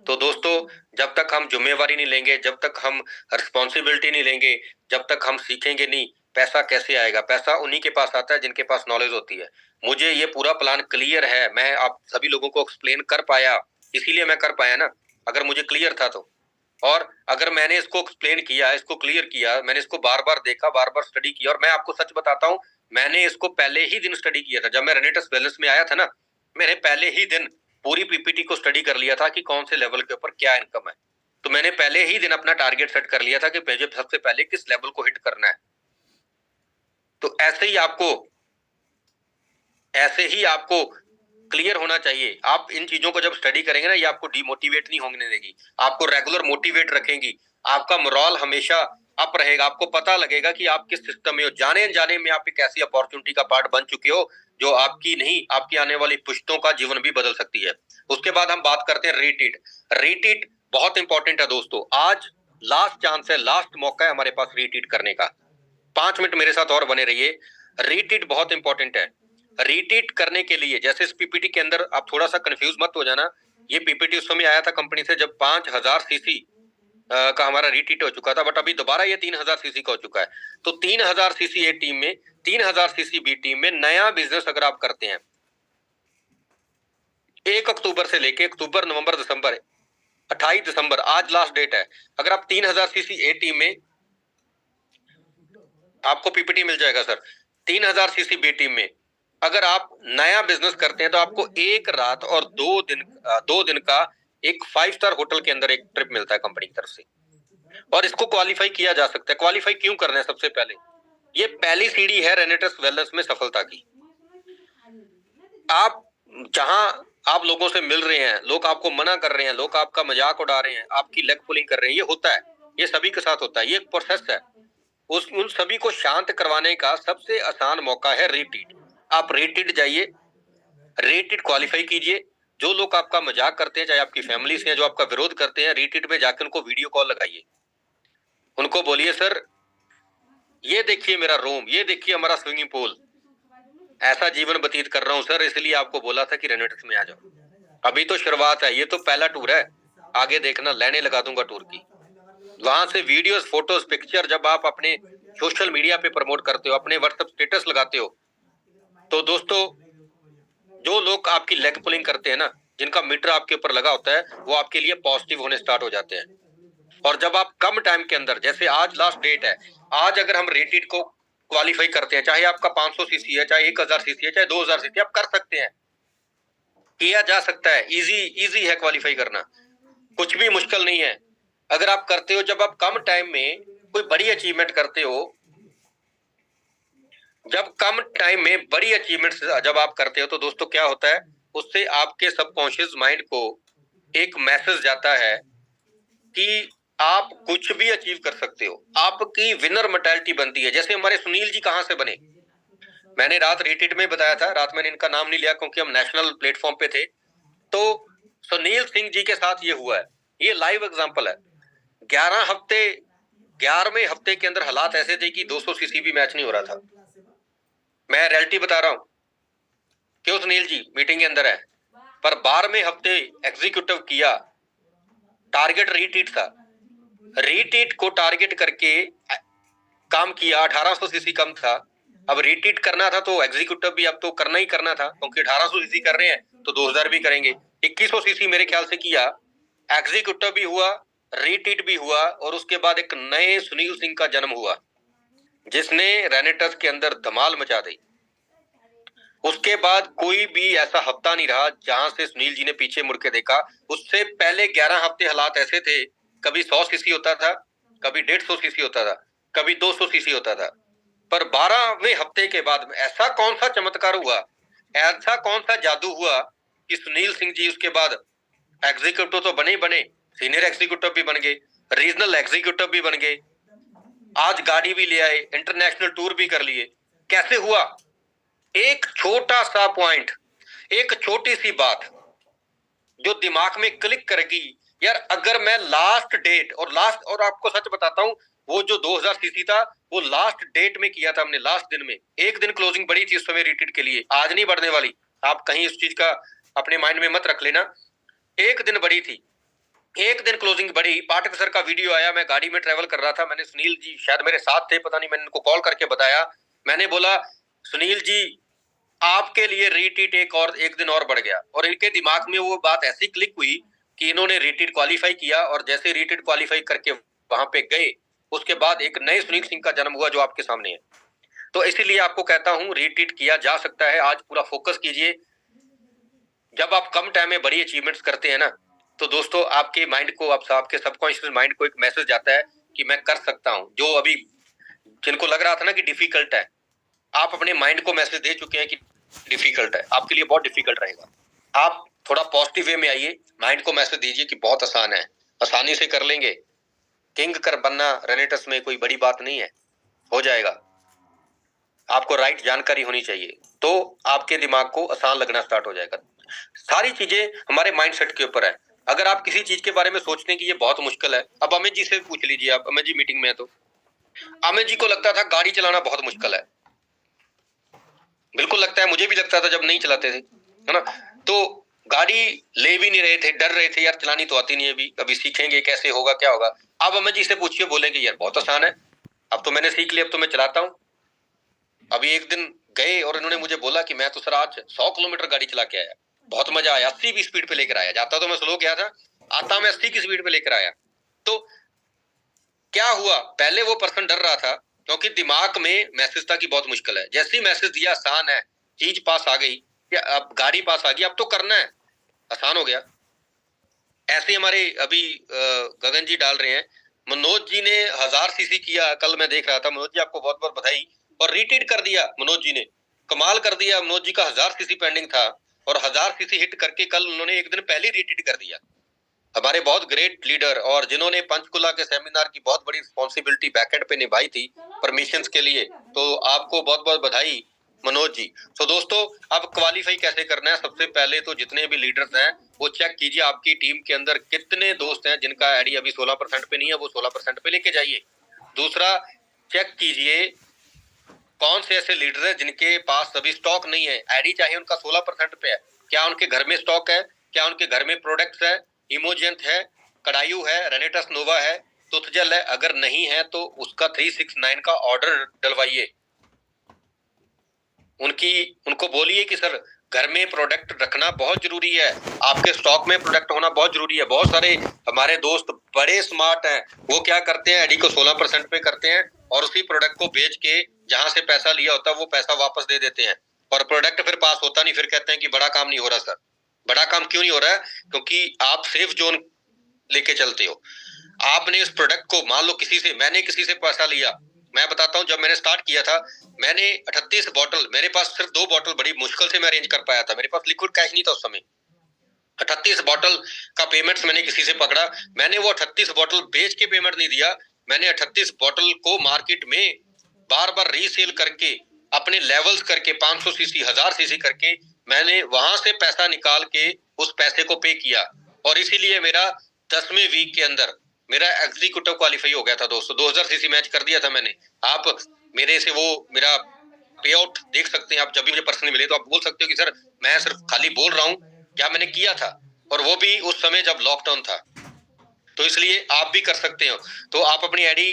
तो दोस्तों, जब तक हम जिम्मेवारी नहीं लेंगे, जब तक हम रिस्पॉन्सिबिलिटी नहीं लेंगे, जब तक हम सीखेंगे नहीं, पैसा कैसे आएगा? पैसा उन्हीं के पास आता है जिनके पास नॉलेज होती है। मुझे ये पूरा प्लान क्लियर है, मैं आप सभी लोगों को एक्सप्लेन कर पाया, इसीलिए मैं कर पाया ना। अगर मुझे क्लियर था तो, और अगर मैंने इसको एक्सप्लेन किया, इसको क्लियर किया, मैंने इसको बार बार देखा, बार बार स्टडी किया, और मैं आपको सच बताता हूँ, मैंने इसको पहले ही दिन स्टडी किया था। जब मैं रेनेटस वेलनेस में आया था ना, मैंने पहले ही दिन पूरी पीपीटी को स्टडी कर लिया था कि कौन से लेवल के ऊपर क्या इनकम है। तो मैंने पहले ही दिन अपना टारगेट सेट कर लिया था कि मुझे सबसे पहले किस लेवल को हिट करना है। तो ऐसे ही आपको क्लियर होना चाहिए। आप इन चीजों को जब स्टडी करेंगे ना, ये आपको डिमोटिवेट नहीं होने देगी, आपको रेगुलर मोटिवेट रखेंगी। आपका मोरल हमेशा अप रहेगा। आपको पता लगेगा कि आप किस सिस्टम में हो। जाने अनजाने में आप एक ऐसी अपॉर्चुनिटी का पार्ट बन चुके हो जो आपकी नहीं, आपकी आने वाली पुश्तों का जीवन भी बदल सकती है। उसके बाद हम बात करते हैं रीटीट। रीटीट बहुत इंपॉर्टेंट है दोस्तों। आज लास्ट चांस है, लास्ट मौका है हमारे पास रीटीट करने का। 5 मिनट मेरे साथ और बने रहिए। रीटीट बहुत इंपॉर्टेंट है। रीटीट करने के लिए, जैसे इस पीपीटी के अंदर, आप थोड़ा सा कंफ्यूज मत हो जाना। ये पीपीटी उस समय आया था कंपनी से जब 5000 सीसी का हमारा रीटीट हो चुका था, बट अभी दोबारा ये 3000 सीसी का हो चुका है। तो 3000 सीसी ए टीम में, 3000 सीसी बी टीम में नया बिजनेस अगर आप करते हैं, 1 अक्टूबर से लेके अक्टूबर, नवंबर, दिसंबर, 28 दिसंबर आज लास्ट डेट है। अगर आप 3000 सीसी ए टीम में, आपको पीपीटी मिल जाएगा सर, 3000 सीसी बी टीम में अगर आप नया बिजनेस करते हैं तो आपको 1 रात और 2 दिन का एक 5 स्टार होटल के अंदर एक ट्रिप मिलता है कंपनी की तरफ से। और इसको क्वालिफाई किया जा सकता है। क्वालिफाई क्यों करना है? सबसे पहले, ये पहली सीढ़ी है रेनेटस वेलनेस में सफलता की। आप जहां आप लोगों से मिल रहे हैं, लोग आपको मना कर रहे हैं, लोग आपका मजाक उड़ा रहे हैं, आपकी लेग पुलिंग कर रहे हैं, ये होता है, ये सभी के साथ होता है, ये एक प्रोसेस है। उन सभी को शांत करवाने का सबसे आसान मौका है रीटीट। आप रीटीट जाइए, रीटीट क्वालिफाई कीजिए। जो लोग आपका मजाक करते हैं, चाहे आपकी फैमिली से, जो आपका विरोध करते हैं, रीटीट में जाकर उनको वीडियो कॉल लगाइए। उनको बोलिए, सर ये देखिए मेरा रूम, ये देखिए हमारा स्विमिंग पूल, ऐसा जीवन व्यतीत कर रहा हूं सर, इसलिए आपको बोला था कि रेनेटस में आ जाओ। अभी तो शुरुआत है, ये तो पहला टूर है, आगे देखना, लाइनें लगा दूंगा टूर की। वहां से वीडियोस, फोटोज, पिक्चर जब आप अपने सोशल मीडिया पे प्रमोट करते हो, अपने व्हाट्सएप स्टेटस लगाते हो, तो दोस्तों जो लोग आपकी लेग पुलिंग करते हैं ना, जिनका मीटर आपके ऊपर लगा होता है, वो आपके लिए पॉजिटिव होने स्टार्ट हो जाते हैं। और जब आप कम टाइम के अंदर, जैसे आज लास्ट डेट है, आज अगर हम रेटेड को क्वालिफाई करते हैं, चाहे आपका 500 सीसी है, चाहे 1000 सीसी है, चाहे 2000 सीसी, आप कर सकते हैं, किया जा सकता है। इजी है क्वालिफाई करना, कुछ भी मुश्किल नहीं है। अगर आप करते हो, जब आप कम टाइम में कोई बड़ी अचीवमेंट करते हो, जब कम टाइम में बड़ी अचीवमेंट जब आप करते हो, तो दोस्तों क्या होता है, उससे आपके सबकॉन्शियस माइंड को एक मैसेज जाता है कि आप कुछ भी अचीव कर सकते हो। आपकी विनर मेंटालिटी बनती है। जैसे हमारे सुनील जी कहां से बने, मैंने रात रिट्रीट में बताया था, रात मैंने इनका नाम नहीं लिया क्योंकि हम नेशनल प्लेटफॉर्म पे थे। तो सुनील सिंह जी के साथ ये हुआ है, ये लाइव एग्जांपल है। 11वें हफ्ते के अंदर हालात ऐसे थे कि 200 सीसी भी मैच नहीं हो रहा था। मैं रियलिटी बता रहा हूं। क्यों सुनील जी मीटिंग के अंदर है, पर 12वें हफ्ते एग्जीक्यूटिव किया, टारगेट रीटीट था, रीटीट को टारगेट करके काम किया। 1800 सीसी कम था, अब रीटीट करना था तो एग्जीक्यूटिव भी अब तो करना ही करना था, क्योंकि 1800 सीसी कर रहे हैं तो 2000 भी करेंगे। 2100 सीसी मेरे ख्याल से किया, एग्जीक्यूटिव भी हुआ, रीटीट भी हुआ, और उसके बाद एक नए सुनील सिंह का जन्म हुआ, जिसने रेनेटस के अंदर धमाल मचा दी। उसके बाद कोई भी ऐसा हफ्ता नहीं रहा जहां से सुनील जी ने पीछे मुड़ के देखा। उससे पहले 11 हफ्ते हालात ऐसे थे, कभी 100 सीसी होता था, कभी 150 सीसी होता था, कभी 200 सीसी होता था। पर 12वें हफ्ते के बाद में ऐसा कौन सा चमत्कार हुआ, ऐसा कौन सा जादू हुआ कि सुनील सिंह जी उसके बाद एग्जीक्यूटिव तो बने ही बने, सीनियर एग्जीक्यूटिव भी बन गए, रीजनल एग्जीक्यूटिव भी बन गए, आज गाड़ी भी ले आए, इंटरनेशनल टूर भी कर लिए। कैसे हुआ? एक छोटा सा पॉइंट, एक छोटी सी बात जो दिमाग में क्लिक करेगी, यार अगर मैं लास्ट डेट और आपको सच बताता हूं, वो जो 2000 सीसी था वो लास्ट डेट में किया था हमने, लास्ट दिन में। एक दिन क्लोजिंग बड़ी थी उस समय रिट्रीट के लिए, आज नहीं बढ़ने वाली। आप कहीं इस चीज का अपने माइंड में मत रख लेना, एक दिन बड़ी थी, एक दिन क्लोजिंग बढ़ी। पाठक सर का वीडियो आया, मैं गाड़ी में ट्रेवल कर रहा था, मैंने सुनील जी शायद मेरे साथ थे, पता नहीं, मैंने इनको कॉल करके बताया, मैंने बोला सुनील जी आपके लिए रीटीट एक दिन और बढ़ गया। और इनके दिमाग में वो बात ऐसी क्लिक हुई कि इन्होंने रीटीट क्वालिफाई किया, और जैसे रीटीट क्वालिफाई करके वहां पे गए, उसके बाद एक नए सुनील सिंह का जन्म हुआ जो आपके सामने है। तो इसीलिए आपको कहता हूं रीटीट किया जा सकता है। आज पूरा फोकस कीजिए। जब आप कम टाइम में बड़ी अचीवमेंट्स करते हैं ना, तो दोस्तों आपके माइंड को, आपके सबकॉन्शियस माइंड को एक मैसेज जाता है कि मैं कर सकता हूं। जो अभी जिनको लग रहा था ना कि डिफिकल्ट है, आप अपने माइंड को मैसेज दे चुके हैं कि डिफिकल्ट है, आपके लिए बहुत डिफिकल्ट रहेगा। आप थोड़ा पॉजिटिव वे में आइए, माइंड को मैसेज दीजिए कि बहुत आसान है, आसानी से कर लेंगे। किंग कर बनना रेनेटस में कोई बड़ी बात नहीं है, हो जाएगा। आपको राइट जानकारी होनी चाहिए, तो आपके दिमाग को आसान लगना स्टार्ट हो जाएगा। सारी चीजें हमारे माइंडसेट के ऊपर है। अगर आप किसी चीज के बारे में सोचते हैं कि ये बहुत मुश्किल है, अब अमित जी से पूछ लीजिए। आप अमित जी मीटिंग में है, तो अमित जी को लगता था गाड़ी चलाना बहुत मुश्किल है, बिल्कुल लगता है, मुझे भी लगता था जब नहीं चलाते थे, है ना। तो गाड़ी ले भी नहीं रहे थे, डर रहे थे, यार चलानी तो आती नहीं है, अभी सीखेंगे कैसे, होगा क्या होगा। अब अमित जी से पूछिए, बोलेंगे यार बहुत आसान है, अब तो मैंने सीख लिया, अब तो मैं चलाता हूँ। अभी एक दिन गए और इन्होंने मुझे बोला कि मैं तो सर आज 100 किलोमीटर गाड़ी चला के आया, बहुत मजा आया, 80 की स्पीड पे लेकर आया, जाता तो मैं स्लो गया था, आता मैं 80 की स्पीड पे लेकर आया। तो क्या हुआ, पहले वो पर्सन डर रहा था क्योंकि दिमाग में मैसेज था कि बहुत मुश्किल है। जैसे ही मैसेज दिया आसान है, चीज पास आ गई, अब गाड़ी पास आ गई, अब तो करना है, आसान हो गया। ऐसे हमारे अभी गगन जी डाल रहे हैं, मनोज जी ने 1000 सीसी किया, कल मैं देख रहा था। मनोज जी आपको बहुत बहुत बधाई, और रिटीट कर दिया मनोज जी ने, कमाल कर दिया। मनोज जी का 1000 सीसी पेंडिंग था और 1000 सीसी हिट करके कल उन्होंने एक दिन पहले रिटीट कर दिया। हमारे बहुत ग्रेट लीडर, और जिन्होंने पंचकुला के सेमिनार की बहुत बड़ी रिस्पॉन्सिबिलिटी बैकएंड पे निभाई थी परमिशंस के लिए, तो आपको बहुत बहुत बधाई मनोज जी। तो दोस्तों अब क्वालिफाई कैसे करना है, सबसे पहले तो जितने भी लीडर्स हैं वो चेक कीजिए आपकी टीम के अंदर कितने दोस्त हैं जिनका आईडी अभी 16% पे नहीं है, वो 16% पे लेके जाइए। दूसरा, चेक कीजिए कौन से ऐसे लीडर हैं जिनके पास अभी स्टॉक नहीं है, आईडी चाहे उनका 16% पे है, क्या उनके घर में स्टॉक है, क्या उनके घर में प्रोडक्ट्स है, इमोजेंट है, कडायू है, रेनेटस नोवा है, तुथजल है। अगर नहीं है तो उसका 369 का ऑर्डर डलवाइए। उनको बोलिए कि सर घर में प्रोडक्ट रखना बहुत जरूरी है, आपके स्टॉक में प्रोडक्ट होना बहुत जरूरी है। बहुत सारे हमारे दोस्त बड़े स्मार्ट हैं, वो क्या करते हैं, आईडी को 16% पे करते हैं और उसी प्रोडक्ट को बेच के जहां से पैसा लिया होता है वो पैसा वापस दे देते हैं, और प्रोडक्ट फिर पास होता नहीं, फिर कहते हैं कि बड़ा काम नहीं हो रहा। सर बड़ा काम क्यों नहीं हो रहा है? क्योंकि आप सेफ जोन लेके चलते हो। आपने इस प्रोडक्ट को, मान लो मैंने किसी से पैसा लिया, मैं बताता हूँ, जब मैंने स्टार्ट किया था मैंने 38 बॉटल, मेरे पास सिर्फ 2 बॉटल बड़ी मुश्किल से मैं अरेंज कर पाया था, मेरे पास लिक्विड कैश नहीं था उस समय। 38 बॉटल का पेमेंट मैंने किसी से पकड़ा, मैंने वो 38 बॉटल बेच के पेमेंट नहीं दिया, मैंने 38 बॉटल को मार्केट में बार बार रीसेल करके, अपने लेवल्स करके, 500 सीसी 1000 सीसी करके, मैंने वहां से पैसा निकाल के उस पैसे को पे किया, और इसीलिए मेरा 10वें वीक के अंदर मेरा एग्जीक्यूटिव क्वालिफाई हो गया था दोस्तों। 2000 सीसी मैच कर दिया था मैंने। आप मेरे से वो मेरा पे आउट देख सकते हैं, आप जब भी मुझे पर्सनली मिले तो आप बोल सकते हो कि सर मैं सिर्फ खाली बोल रहा हूँ, क्या मैंने किया था, और वो भी उस समय जब लॉकडाउन था। तो इसलिए आप भी कर सकते हो। तो आप अपनी आईडी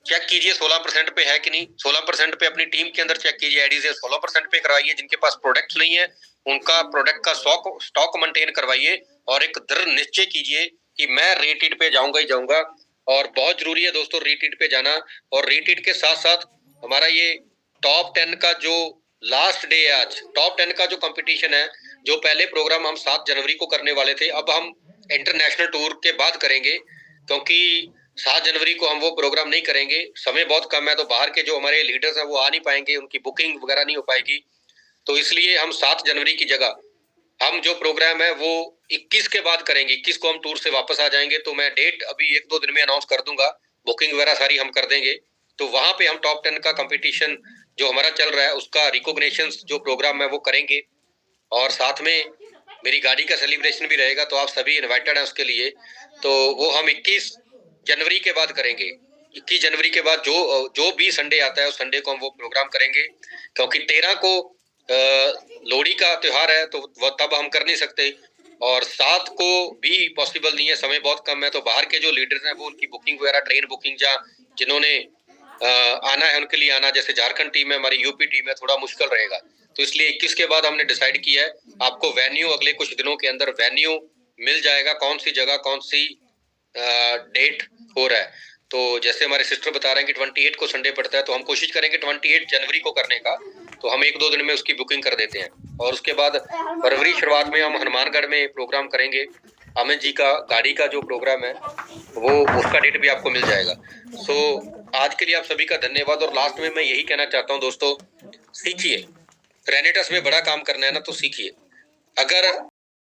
चेक कीजिए 16% पे है कि नहीं, 16% पे अपनी टीम के अंदर चेक कीजिए, आईडी से 16% पे करवाइए। जिनके पास प्रोडक्ट नहीं है उनका प्रोडक्ट का स्टॉक मेंटेन करवाइए, और एक दृढ़ निश्चय कीजिए कि मैं रेटेड पे जाऊंगा ही जाऊंगा। और बहुत जरूरी है दोस्तों रेटेड पे जाना, और रेटेड के साथ साथ हमारा ये टॉप 10 का जो लास्ट डे आज टॉप 10 का जो कंपटीशन है, जो पहले प्रोग्राम हम 7 जनवरी को करने वाले थे, अब हम इंटरनेशनल टूर के बाद करेंगे, क्योंकि 7 जनवरी को हम वो प्रोग्राम नहीं करेंगे, समय बहुत कम है, तो बाहर के जो हमारे लीडर्स हैं वो आ नहीं पाएंगे, उनकी बुकिंग वगैरह नहीं हो पाएगी, तो इसलिए हम 7 जनवरी की जगह हम जो प्रोग्राम है वो 21 के बाद करेंगे। 21 को हम टूर से वापस आ जाएंगे, तो मैं डेट अभी 1-2 दिन में अनाउंस कर दूंगा, बुकिंग वगैरह सारी हम कर देंगे, तो वहां पे हम टॉप 10 का कंपटीशन जो हमारा चल रहा है उसका रिकॉग्निशन जो प्रोग्राम है वो करेंगे, और साथ में मेरी गाड़ी का सेलिब्रेशन भी रहेगा, तो आप सभी इनवाइटेड हैं उसके लिए। तो वो हम 21 जनवरी के बाद करेंगे। 21 जनवरी के बाद जो भी संडे आता है उस संडे को हम वो प्रोग्राम करेंगे, क्योंकि 13 को लोहड़ी का त्योहार है, तो वो तब हम कर नहीं सकते, और 7 को भी पॉसिबल नहीं है, समय बहुत कम है, तो बाहर के जो लीडर्स हैं वो उनकी बुकिंग वगैरह, ट्रेन बुकिंग या जिन्होंने आना है उनके लिए आना, जैसे झारखंड टीम है, हमारी यूपी टीम है, थोड़ा मुश्किल रहेगा, तो इसलिए 21 के बाद हमने डिसाइड किया है आपको वेन्यू अगले कुछ दिनों के अंदर वेन्यू मिल जाएगा, कौन सी जगह कौन सी डेट हो रहा है। तो जैसे हमारे सिस्टर बता रहे हैं कि 28 को संडे पड़ता है, तो हम कोशिश करेंगे 28 जनवरी को करने का, तो हम 1-2 दिन में उसकी बुकिंग कर देते हैं, और उसके बाद फरवरी शुरुआत में हम हनुमानगढ़ में प्रोग्राम करेंगे, अमित जी का गाड़ी का जो प्रोग्राम है वो उसका डेट भी आपको मिल जाएगा। सो आज के लिए आप सभी का धन्यवाद, और लास्ट में मैं यही कहना चाहता हूँ दोस्तों, सीखिए, रेनेटस में बड़ा काम करना है ना, तो सीखिए। अगर